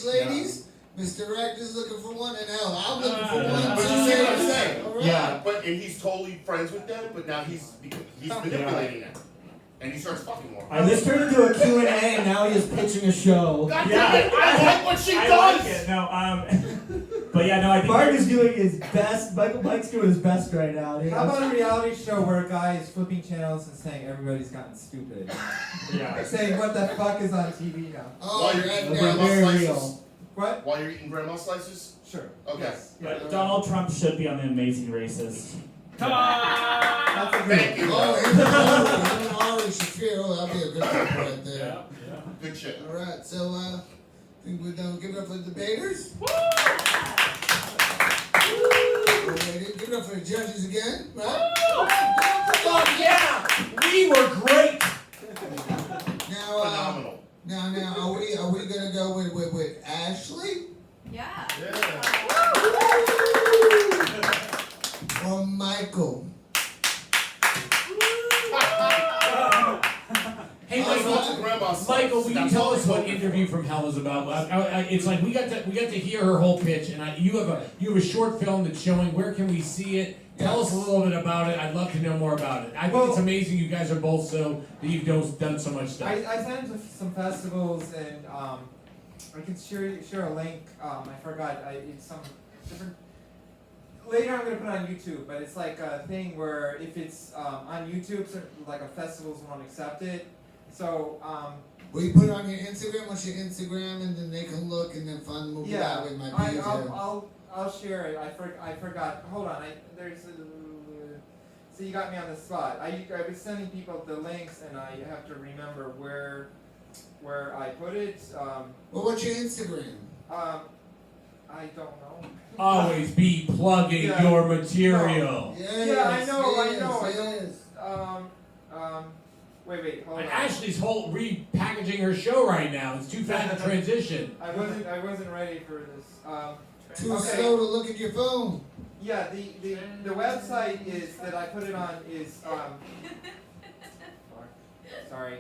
ladies, Mr. Director's looking for one, and hell, I'm looking for one. But you see what I'm saying? All right. Yeah. And he's totally friends with them, but now he's manipulating them, and he starts fucking more. This turned into a Q&A, and now he's pitching a show. God damn it! I like what she does. Like it. No, but yeah, no, I think Mark is doing his best. Mike's doing his best right now. Dude. How about a reality show where a guy is flipping channels and saying everybody's gotten stupid? Yeah. Saying what the fuck is on TV now? While you're eating grandma slices. Real. What? While you're eating grandma slices. Sure. Okay. Yes. But Donald Trump should be on The Amazing Racist. Come on! Thank you. Ari Shafir, that'd be a good one right there. Yeah. Good shit. All right, so I think we're done. Give it up for the debaters. Give it up for the judges again, right? Oh yeah, we were great. Phenomenal. Now, are we gonna go with Ashley Yeah. or Michael? Hey, Michael, will you tell us what Interview from Hell is about? It's like we got to hear her whole pitch, and you have a short film that's showing. Where can we see it? Tell us a little bit about it. I'd love to know more about it. I think it's amazing you guys are both that you've done so much stuff. I signed to some festivals, and I can share a link. I forgot. It's some different. Later, I'm gonna put it on YouTube, but it's like a thing where if it's on YouTube, like a festivals won't accept it. So will you put it on your Instagram? What's your Instagram, and then they can look and then find the movie that way. it might be easier. I'll share it. I forgot. Hold on. So you got me on the spot. I was sending people the links, and I have to remember where I put it. Well, what's your Instagram? I don't know. Always be plugging your material. I know. Wait, hold on. And Ashley's whole repackaging her show right now. It's too fast to transition. I wasn't ready for this. Too slow to look at your phone. Yeah, the website is that I put it on is sorry.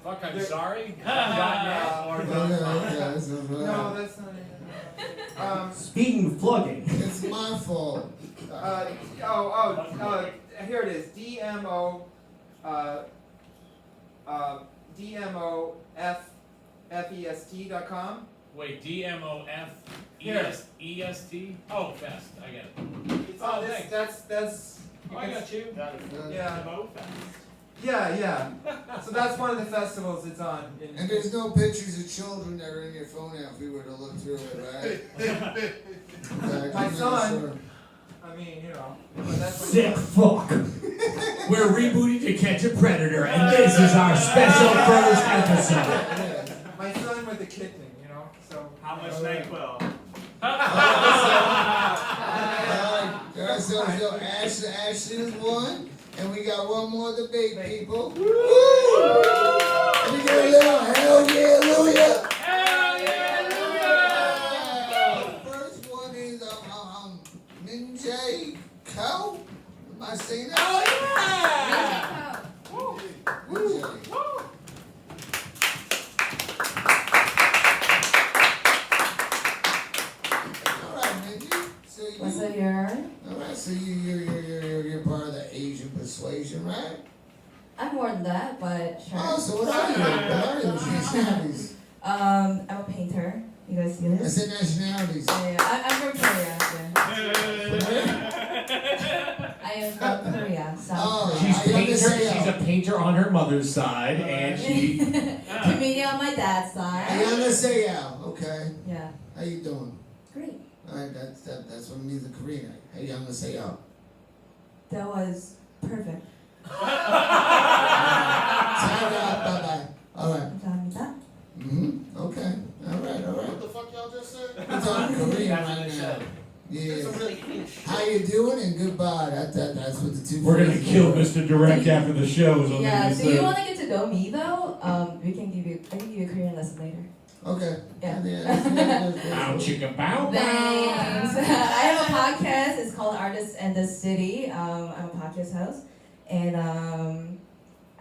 Fuck, I'm sorry. No, that's not it. Speaking of plugging. It's my fault. Here it is. DMOFEST.com. Wait, DMOF Here. EST? Oh, fest. I get it. It's on this. That's. I got you. Yeah. Yeah. So that's one of the festivals it's on. And there's no pictures of children that are in your phone now if we were to look through it, right? My son. I mean, you know. That's Sick fuck. We're rebooting To Catch a Predator, and this is our special first episode. My son with the kitten, you know. So How much NyQuil? Alright, so Ashley is one, and we got one more debate, people. Woo! Let me get a little hell yeah, hallelujah. Hell yeah, hallelujah. The first one is Minjay Ko. Am I saying that? Oh, yeah! Minjay. What's up, your? Alright, so you're part of the Asian persuasion, right? I'm more than that, but sure. Oh, so what are you? What are your nationalities? I'm a painter. You guys see I this? said nationalities. Yeah. I'm from Korea. I am from Korea, South Korea. She's painter. She's a painter on her mother's side, and she. Comedian on my dad's side. Ayana Sayao, okay. Yeah. How you doing? Great. Alright, that's what it means in Korean. Ayana Sayao. That was perfect. Time out, bye-bye. Alright. 감사합니다. Okay. Alright. What the fuck y'all just said? We're talking Korean right now. Yeah. How you doing and goodbye. That's what the two. We're gonna phrases kill are. Mr. Direct after the show. Is what Yeah. they Do you said. want to get to know me though? I can give you a Korean lesson later. Okay. Yeah. Bow chicka bow. Thanks. I have a podcast. It's called Artists and the City. I'm a podcast host, and I'm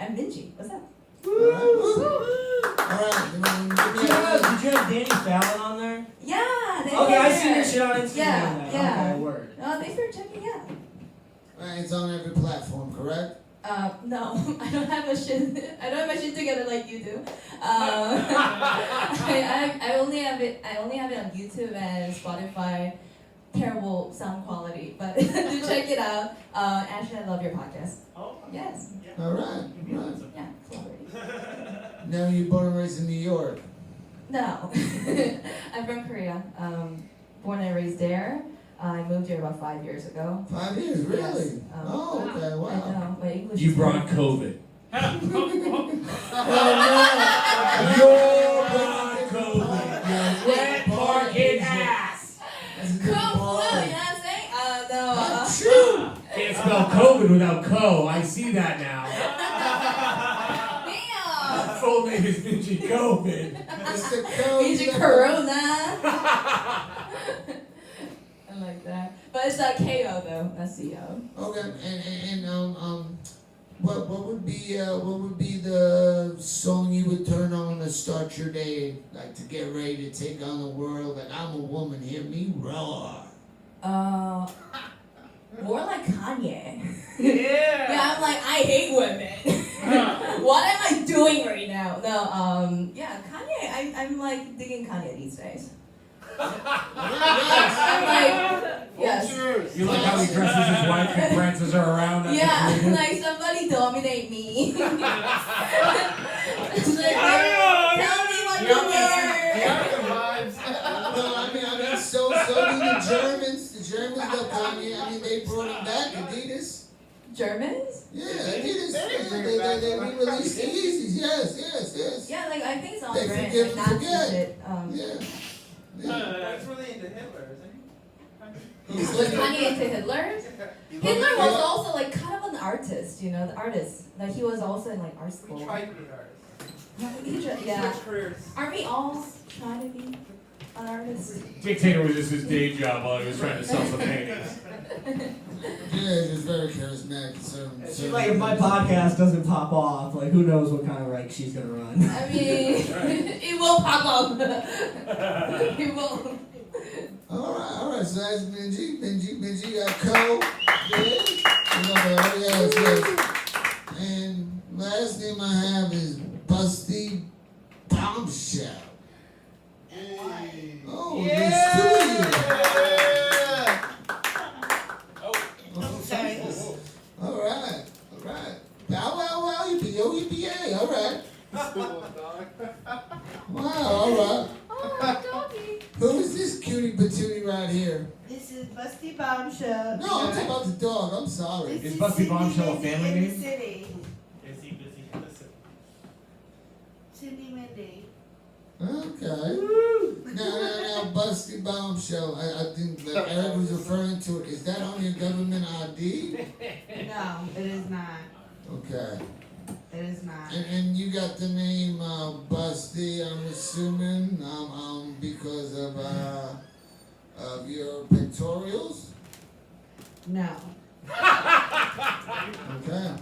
Minji. What's up? Alright. Did you have Danny Fallon on there? Yeah. Okay, I see your shit on Instagram. Yeah. Okay, word. Thanks for checking out. Right, it's on every platform, correct? No, I don't have my shit together like you do. I only have it on YouTube and Spotify. Terrible sound quality, but do check it out. Ashley, I love your podcast. Oh. Yes. Alright. Yeah. Collaborate. Now you're born and raised in New York. No, I'm from Korea. Born and raised there. I moved here about 5 years ago. 5 years, really? Yes. Oh, okay, I wow. know. My English. You is brought terrible. COVID. Oh, You brought COVID. You wet market ass. That's a Cool, good you know ball. what I'm saying? No. Achoo! Can't spell COVID without co. I see that now. Damn. Full name is Minji COVID. Mr. Cody. Major Corona. I like that. But it's KO though, not CO. Okay, and what would be the song you would turn on to start your day, like to get ready to take on the world? Like, I'm a woman, hear me roar. More like Kanye. Yeah. Yeah, I'm like, I hate women. What am I doing right now? No, yeah, Kanye, I'm like digging Kanye these days. I'm like, yes. You like how he dresses his wife and prances her around? That's Yeah, what you do? like somebody dominate me. It's like, I know. tell me what you wear. No, I mean, The Germans love Kanye. I mean, they brought him back. Adidas. Germans? Yeah, Adidas. They re-released the Yeezys. Yes. Yeah, like I think it's on They brand. forgive Like and Nazi forget. shit. That's really into Hitler, isn't he? Was Kanye into Hitler? Hitler was also like kind of an artist, you know, the artist. Like he was also in like art school. We tried to be artists. Yeah. Switch careers. Aren't we all trying to be an artist? Dictator was just his day job while he was trying to sell some paintings. Yeah, he's very charismatic. So Like, if my podcast doesn't pop off, like, who knows what kind of Reich she's gonna run. I mean, it will pop up. It will. All right. So that's Benji got Co. Yes. And last name I have is Busty Bombshell. Oh, there's two of you. Okay. All right. Wow, yippee-yo-yippee-yay. All right. Wow, all right. Oh, doggy. Who is this cutie patootie right here? This is Busty Bombshell. No, I'm talking about the dog. I'm sorry. Is Busty Bombshell a family in name? the city. Busy, listen. Cindy Mindy. Okay. Now, Busty Bombshell. I think that Eric was referring to it. Is that on your government ID? No, it is not. Okay. It is not. And you got the name Busty, I'm assuming, because of your pictorials? No. Okay.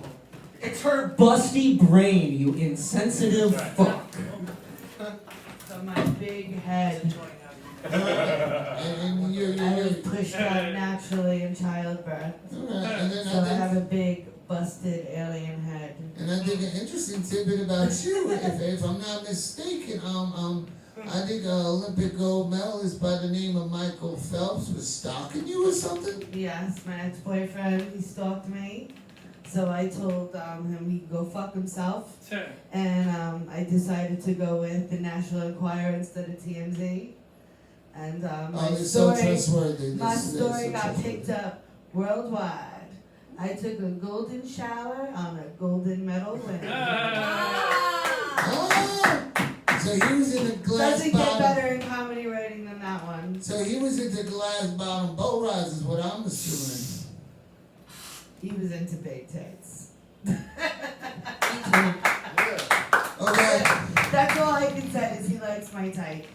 It's her busty brain, you insensitive fuck. So my big head. And I was pushed out naturally in childbirth. and then So I have a big busted alien head. And I think an interesting tidbit about you, if I'm not mistaken, I think an Olympic gold medalist by the name of Michael Phelps was stalking you or something? Yes, my ex-boyfriend, he stalked me. So I told him he could go fuck himself. And I decided to go with the National Enquirer instead of TMZ. And my it's so story, trustworthy. my This is story so got trustworthy. picked up worldwide. I took a golden shower. I'm a golden medal winner. So he was in the glass Doesn't get bottom. better in comedy writing than that one. So he was into glass bottom bow rides, is what I'm assuming. He was into big tits. Okay. That's all I can say is he likes my type.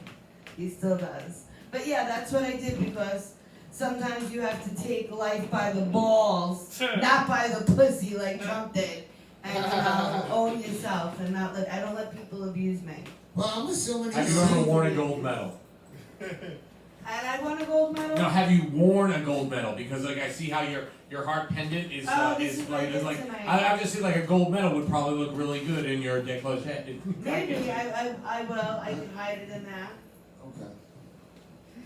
He still does. But yeah, that's what I did because sometimes you have to take life by the balls, not by the pussy like Trump did, and own yourself and not let. I don't let people abuse me. Well, I'm assuming Have he's you ever worn a gold medal? And I won a gold medal. No, have you worn a gold medal? Because like I see how your heart pendant is This is like what is I like did tonight. I just see like a gold medal would probably look really good in your décolleté. Maybe I will. I can hide it in there. Okay.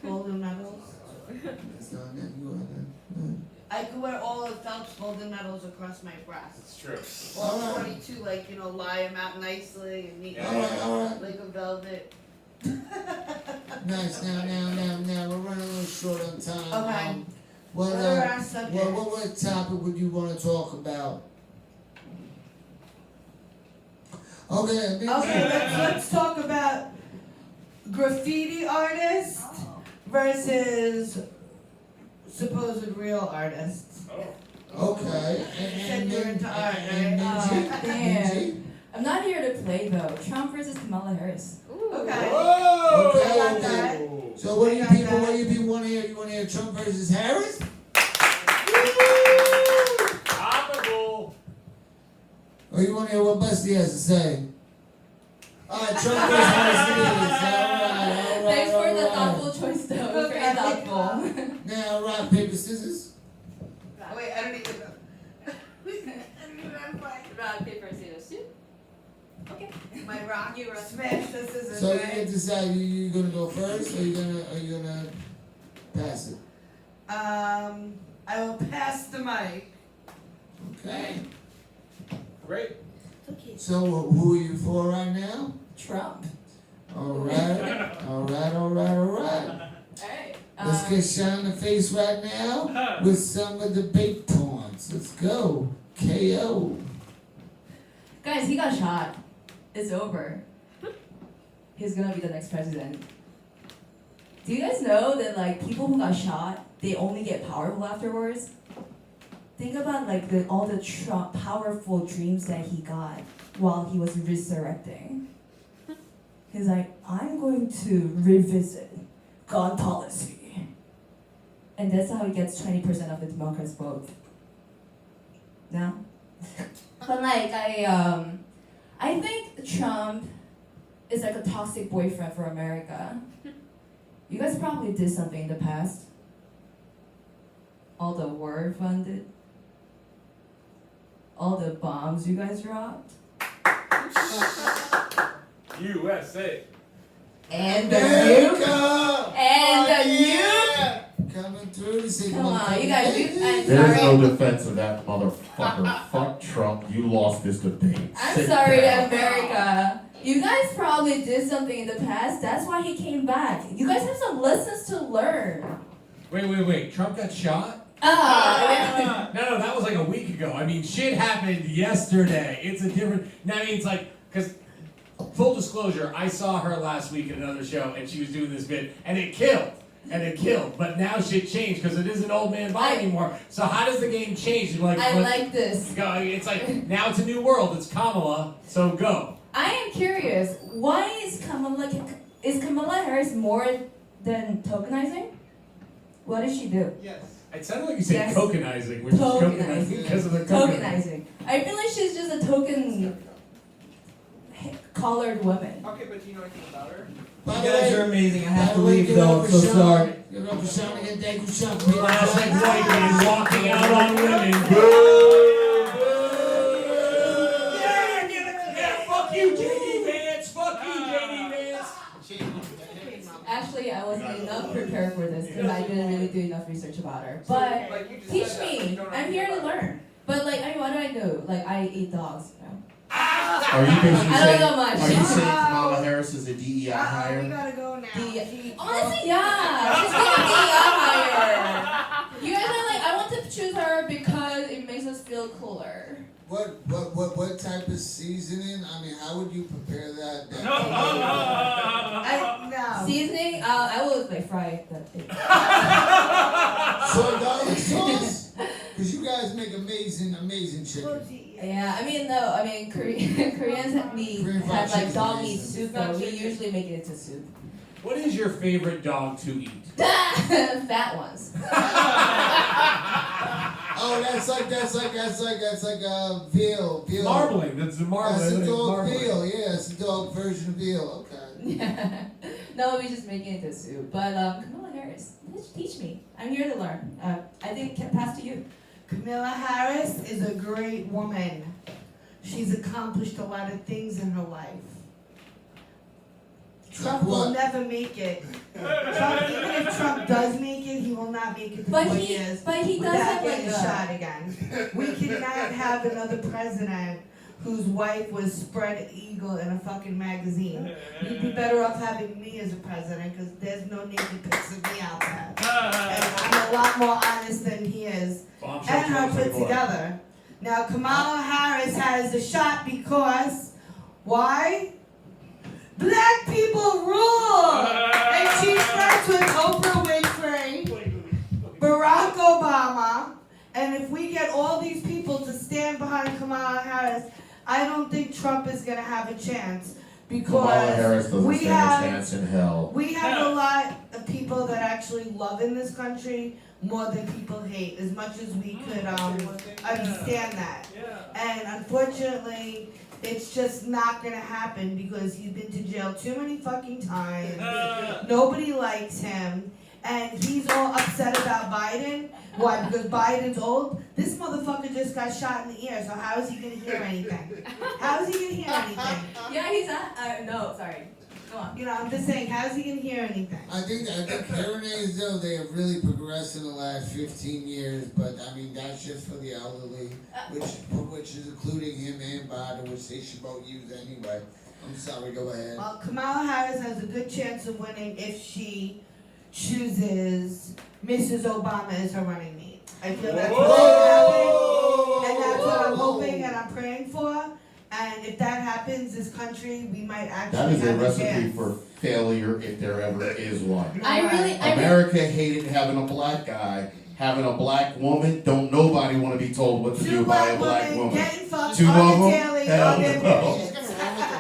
Golden medals. That's not that. You are that. I could wear all of Phelps golden medals across my breast. It's true. All All right. 22, like, you know, lie them out nicely and neat, All right. like a velvet. Nice. Now, we're running a little short on time. Okay. What What are our subjects? what topic would you want to talk about? Okay. Okay, let's talk about graffiti artists versus supposed real artists. Okay. Said you're into art, and right? Benji? I'm not here to play though. Trump versus Kamala Harris. Okay. Whoa! Okay. I got that. So what do you I got people? that. What do you people want to hear? You want to hear Trump versus Harris? Topical. Or you want to hear what Busty has to say? All right, Trump versus Harris it is. All right. Thanks for the thoughtful choice though. It was very Okay. thoughtful. Now, rock, paper, scissors. Wait, I don't even know. I don't even know how to play. Rock, paper, scissors, shoot. Okay. My rock, You rock. smash the scissors, So you right? get to decide. You gonna go first, or you gonna pass it? I will pass the mic. Okay. Great. Okay. So who are you for right now? Trump. All right. Alright. Let's get shot in the face right now with some of the bait taunts. Let's go. KO. Guys, he got shot. It's over. He's gonna be the next president. Do you guys know that like people who got shot, they only get powerful afterwards? Think about like all the powerful dreams that he got while he was resurrecting. He's like, I'm going to revisit gun policy. And that's how he gets 20% of the Democrats' vote. No? But like I think Trump is like a toxic boyfriend for America. You guys probably did something in the past. All the war funded. All the bombs you guys dropped. USA. And the nuke. And the nuke. Coming through to say Come on, you guys. I'm There's sorry. no defense of that motherfucker. Fuck Trump. You lost this debate. I'm Sit sorry, down. America. You guys probably did something in the past. That's why he came back. You guys have some lessons to learn. Wait. Trump got shot? Yeah. No, that was like a week ago. I mean, shit happened yesterday. It's a different. I mean, it's like, because, full disclosure, I saw her last week at another show, and she was doing this bit, and it killed. But now shit changed because it isn't old man Bob anymore. So how does the game change? Like, I like this. It's like, now it's a new world. It's Kamala, so go. I am curious. Why is Kamala Harris more than tokenizing? What did she do? Yes. It sounded like you said Yes. cokenizing, which is cokenizing because of the Tokenizing. I feel like she's just a token colored woman. Okay, but do you know anything about her? You guys are amazing. I have to leave though. I'm so sorry. Give it up for Sean again. Thank you, Sean. Classic white man walking out on women. Yeah, fuck you, JD Vance. Fuck you, JD Vance. Actually, I wasn't enough prepared for this because I didn't really do enough research about her. But teach me. I'm here to learn. But like, I mean, what do I do? Like, I eat dogs. You know? Are you basically I don't know much. Are you saying Kamala Harris is a DEI We hire? gotta go now. Honestly, yeah. She's gonna be higher. You guys are like, I want to choose her because it makes us feel cooler. What type of seasoning? I mean, how would you prepare that? No. Seasoning? I will like fry the thing. Soy garlic sauce? Because you guys make amazing chicken. Yeah, Koreans have like dog meat soup, but we usually make it into soup. What is your favorite dog to eat? Fat ones. Oh, that's like veal. Marbling. That's the marbling. That's a It's dog marbling. veal. Yeah, it's a dog version of veal. Okay. Yeah. No, we just make it into soup. But Kamala Harris, teach me. I'm here to learn. I think can pass to you. Kamala Harris is a great woman. She's accomplished a lot of things in her life. Trump will never make it. Even if Trump does make it, he will not make it to 4 years But he does without have getting like shot again. We cannot have another president whose wife was spread eagle in a fucking magazine. You'd be better off having me as a president because there's no naked pics of me out there. And I'm a lot more honest than he is. And her put together. Now Kamala Harris has a shot because why? Black people rule! And she's friends with Oprah Winfrey, Barack Obama, and if we get all these people to stand behind Kamala Harris, I don't think Trump is going to have a chance. Kamala Harris Because doesn't we stand a chance in hell. we have a lot of people that actually love in this country more than people hate, as much as we could understand that. And unfortunately, it's just not gonna happen because he's been to jail too many fucking times. Nobody likes him. And he's all upset about Biden. Why? Because Biden's old? This motherfucker just got shot in the ear, so how is he gonna hear anything? How is he gonna hear anything? Yeah, he's not. No, sorry. Go on. You know, I'm just saying, how is he gonna hear anything? I think hearing aids, though, they have really progressed in the last 15 years, but I mean, that's just for the elderly, which is including him and Biden, which they should both use anyway. I'm sorry, go ahead. Well, Kamala Harris has a good chance of winning if she chooses Mrs. Obama as her running mate. I feel that's what's going to happen, and that's what I'm hoping and I'm praying for. And if that happens, this country, we might actually That is a have recipe chance. for failure if there ever is one. I America hated having a black guy. Having a black woman, don't nobody want to be told what to do by a black woman. Getting fucked Two on of the them? daily, Hell on their no. periods.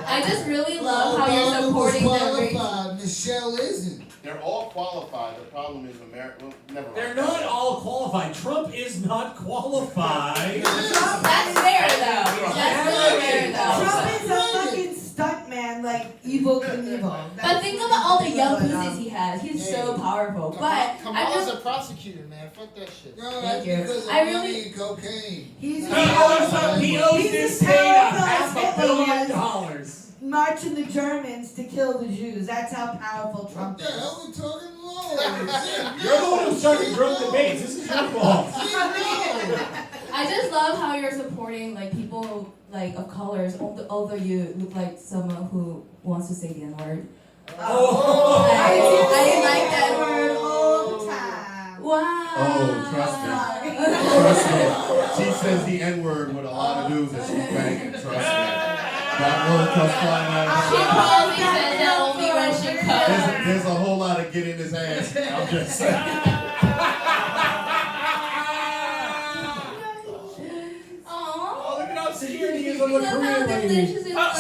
I just really love how you're supporting the race. qualified. Michelle isn't. They're all qualified. The problem is America. Well, never mind. They're not all qualified. Trump is not qualified. That's fair though. That's really fair though. Trump is a fucking stunt man, like Evil Knievel. But think about all the young pussies he has. He's so powerful. But I Kamala's just, a prosecutor, man. Fuck that shit. No, Thank that's you. because of I money really- and cocaine. He's He owes He's this as state powerful as half a Hitler billion was. dollars. marching the Germans to kill the Jews. That's how powerful Trump What the is. hell we talking low? You're the one who's starting drunk debates. This is your fault. I just love how you're supporting like people like of colors, although you look like someone who wants to say the N-word. Oh. I like that word all the time. Wow. Oh, trust me. Trust me. She says the N-word with a lot of dudes that she's banging. Trust me. That word comes flying out of She her mouth. probably said that only when she comes. There's a whole lot of get in his ass. I'm just saying. Oh, look at how scared he is of the Korean lady. See what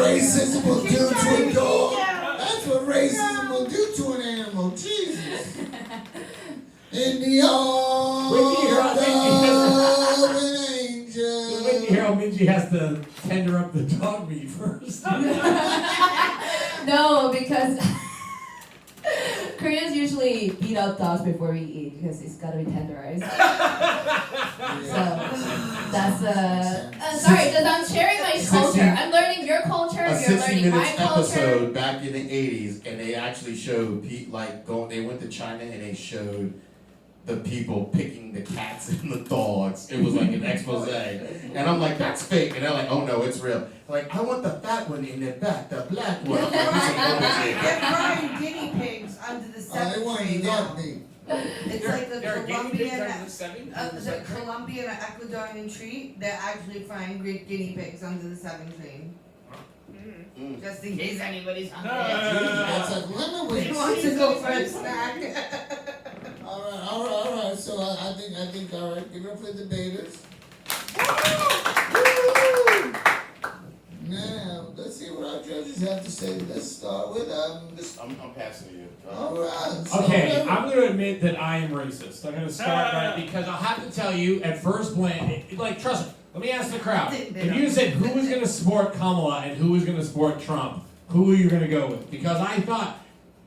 racism will do to a dog? That's what racism will do to an animal. Jesus. In the arms of an angel. When you hear how Minji has to tender up the dog meat first. No, because Koreans usually beat up dogs before we eat because it's gotta be tenderized. So that's sorry, because I'm sharing my culture. I'm learning your culture. A You're 60 learning my minutes culture. episode back in the 80s, and they actually showed they went to China and they showed the people picking the cats and the dogs. It was like an expose. And I'm like, that's fake. And they're like, oh no, it's real. Like, I want the fat one in the back, the black one. I'm like, this ain't bullshit. They're frying guinea pigs under the Oh, they seven want tree to now. eat me. It's like the There are guinea pigs Colombian, under the seven? the Colombian or Ecuadorian tree. They're actually frying Greek guinea pigs under the seven tree. Mm. Just in case anybody's hungry. That's like lemon He wings. wants to go for a snack. All right. So I think, all right. Give it up for the debaters. Now, let's see what our judges have to say. Let's start with I'm passing to you. all right. So Okay, I'm going to admit that I am racist. I'm going to start right because I'll have to tell you at first glance, like, trust me, let me ask the crowd. If you said who was going to support Kamala and who was going to support Trump, who are you going to go with? Because I thought,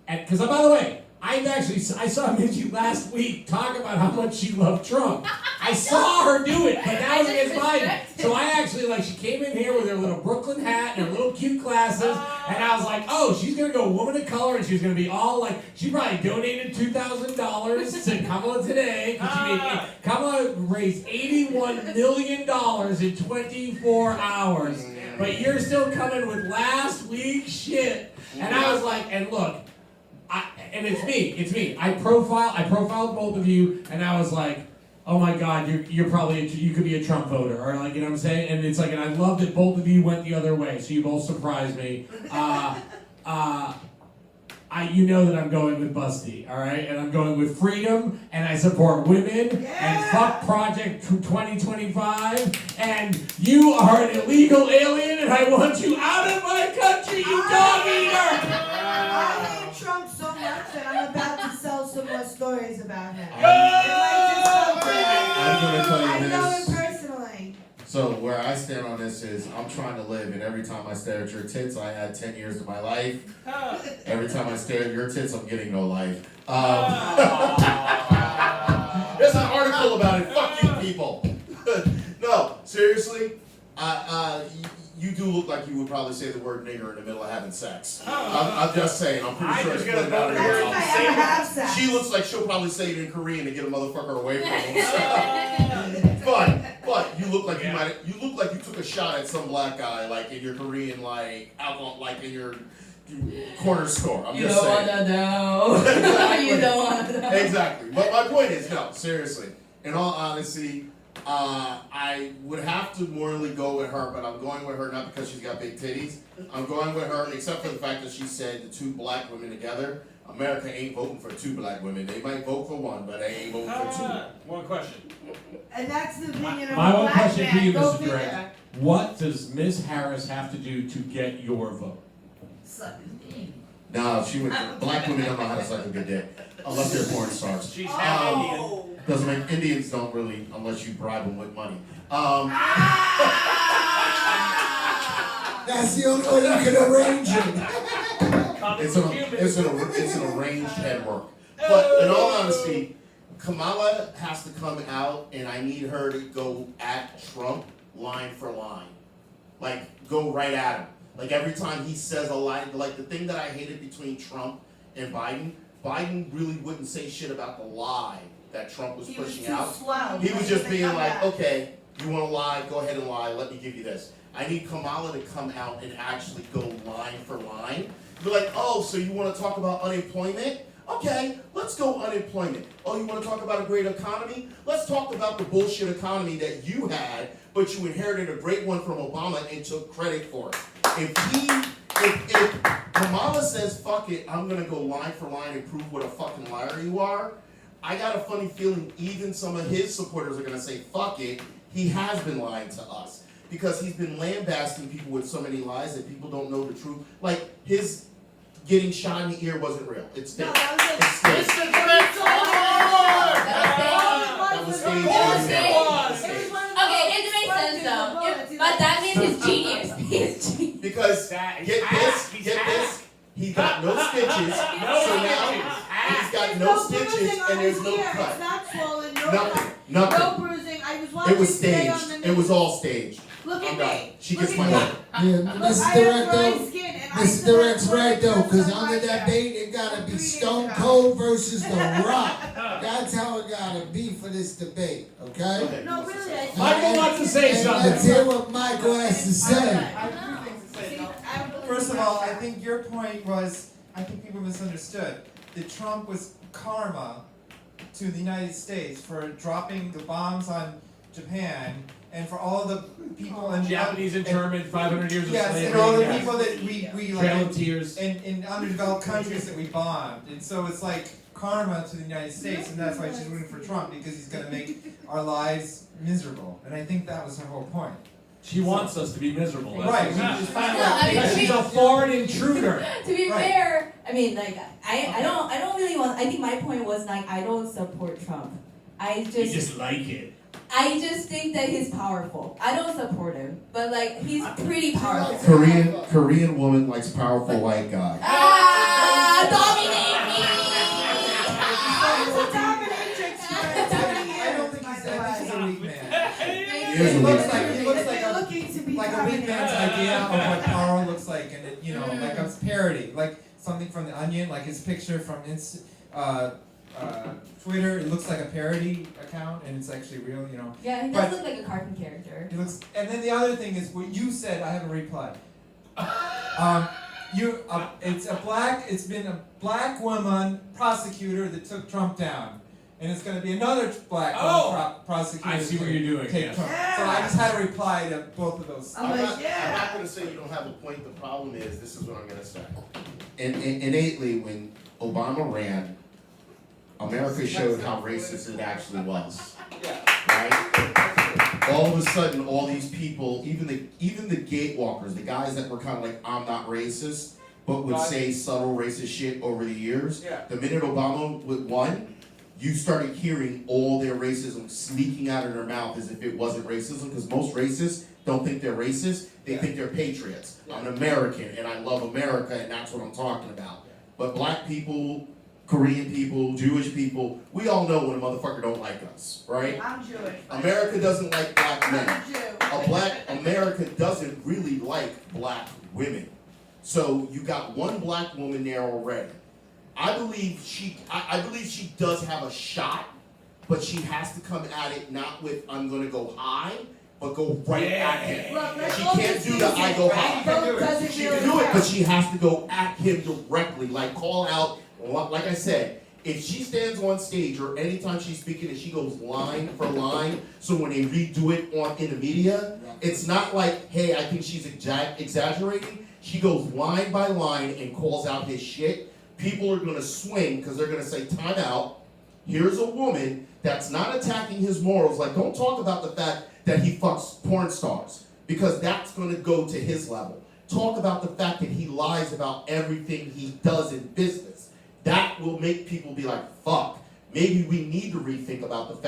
because by the way, I saw Minji last week talk about how much she loved Trump. I saw her do it, but that was against Biden. So I actually, she came in here with her little Brooklyn hat and her little cute glasses, and I was like, oh, she's going to go woman of color, and she's going to be all she probably donated $2,000 to Kamala today. Kamala raised $81 million in 24 hours. But you're still coming with last week's shit. And I was like, and look, and it's me. I profiled both of you, and I was like, oh my God, you're probably you could be a Trump voter, or you know what I'm saying? And it's and I love that both of you went the other way, so you both surprised me. You know that I'm going with Busty, all right, and I'm going with freedom, and I support women, and fuck Project 2025, and you are an illegal alien, and I want you out of my country, you dog eater. I hate Trump so much that I'm about to sell some more stories about him. I'm going to tell you I know this. him personally. So where I stand on this is I'm trying to live, and every time I stare at your tits, I add 10 years to my life. Every time I stare at your tits, I'm getting no life. There's an article about it. Fuck you people. No, seriously, you do look like you would probably say the word nigger in the middle of having sex. I'm just saying. I'm pretty sure it's put it out of your mouth. If I ever have sex. She looks like she'll probably say it in Korean to get a motherfucker away from him. But you look like you took a shot at some black guy, in your Korean, alcohol, in your corner store. I'm You just don't saying. wanna know. Exactly. You don't wanna know. Exactly. But my point is, no, seriously. In all honesty, I would have to morally go with her, but I'm going with her not because she's got big titties. I'm going with her except for the fact that she said the two black women together. America ain't voting for two black women. They might vote for one, but they ain't voting for two. One question. And that's the opinion of My a one black question man. to you, Go Mr. figure. Direct. What does Ms. Harris have to do to get your vote? Suck his dick. No, black women don't know how to suck a good dick. Unless they're porn stars. She's half Indian. Doesn't make Indians don't really unless you bribe them with money. That's the only way you can arrange it. It's an arranged head work. But in all honesty, Kamala has to come out, and I need her to go at Trump line for line. Like, go right at him. Like, every time he says a lie, like the thing that I hated between Trump and Biden really wouldn't say shit about the lie that Trump was pushing out. He was just being like, okay, you want to lie, go ahead and lie, let me give you this. I need Kamala to come out and actually go line for line. Be like, oh, so you want to talk about unemployment? Okay, let's go unemployment. Oh, you want to talk about a great economy? Let's talk about the bullshit economy that you had, but you inherited a great one from Obama and took credit for it. If Kamala says, fuck it, I'm going to go line for line and prove what a fucking liar you are, I got a funny feeling even some of his supporters are going to say, fuck it, he has been lying to us. Because he's been lambasting people with so many lies that people don't know the truth. Like, his getting shot in the ear wasn't real. It's staged. It's staged. That was staged. Okay, it makes sense though. But that means he's genius. He's genius. Because, get this, he got no stitches, so now he's got no stitches and there's no cut. It's not swollen, no Nothing, cut, nothing. no bruising. I was watching It was today on staged. the It was news. all staged. Look I'm at done. me. She Look gets at my me. vote. Yeah, Look, Mrs. I have Director, dry skin and I Mr. still Direct's have right though, white because girls under on that my bait, it gotta be 3 days Stone ago. Cold versus The Rock. That's how it gotta be for this debate, okay? No, really. I Michael wants to say And something. let's hear what Michael has to say. I have 2 things to say. First of all, I think your point was, I think people misunderstood that Trump was karma to the United States for dropping the bombs on Japan and for all the people in Japanese and German, 500 years of slavery. and all the yes. people that we Trail like of Tears. in underdeveloped countries that we bombed, and so it's like karma to the United States, and that's why she's rooting for Trump because he's going to make our lives miserable, and I think that was her whole point. She wants us to be miserable. That's Right, we exactly- just find No, out. I mean, Because she's a foreign intruder. To be Right. fair, I mean, like, I don't really want. I think my point was like, I don't support Trump. You just like it. I just think that he's powerful. I don't support him, but like, he's pretty powerful. Korean woman likes powerful white guy. Dominate me! I don't think he's that. He's a weak man. He is a weak He looks like a looking to be like a weak man's idea of what power looks like, and it, you know, like a parody, like something from The Onion, like his picture from Twitter. It looks like a parody account, and it's actually real, you know. Yeah, he does look like a cartoon character. He looks, and then the other thing is what you said. I haven't replied. It's been a black woman prosecutor that took Trump down, and it's going to be another black woman prosecutor. I see what to you're doing, take yes. Trump. So I just had to reply to both of those. I'm not going to say you don't have a point. The problem is, this is what I'm going to say. Innately, when Obama ran, America showed how racist it actually was. Right? All of a sudden, all these people, even the gatewalkers, the guys that were kind of like, I'm not racist, but would say subtle racist shit over the years. Yeah. The minute Obama won, you started hearing all their racism sneaking out of their mouth as if it wasn't racism, because most racists don't think they're racist, they think they're patriots. I'm an American, and I love America, and that's what I'm talking about. But black people, Korean people, Jewish people, we all know when a motherfucker don't like us, right? I'm Jewish. America doesn't like black men. I'm a Jew. America doesn't really like black women. So you got one black woman there already. I believe she does have a shot, but she has to come at it not with I'm gonna go high, but go right at him. Look, let's She all can't just do use the it. I go high. Vote doesn't She really can do it, count. but she has to go at him directly, like call out, like I said, if she stands on stage or anytime she's speaking and she goes line for line, so when they redo it in the media, it's not like, hey, I think she's exaggerating. She goes line by line and calls out his shit. People are gonna swing because they're gonna say, time out. Here's a woman that's not attacking his morals. Like, don't talk about the fact that he fucks porn stars, because that's gonna go to his level. Talk about the fact that he lies about everything he does in business. That will make people be like, fuck, maybe we need to rethink about the fact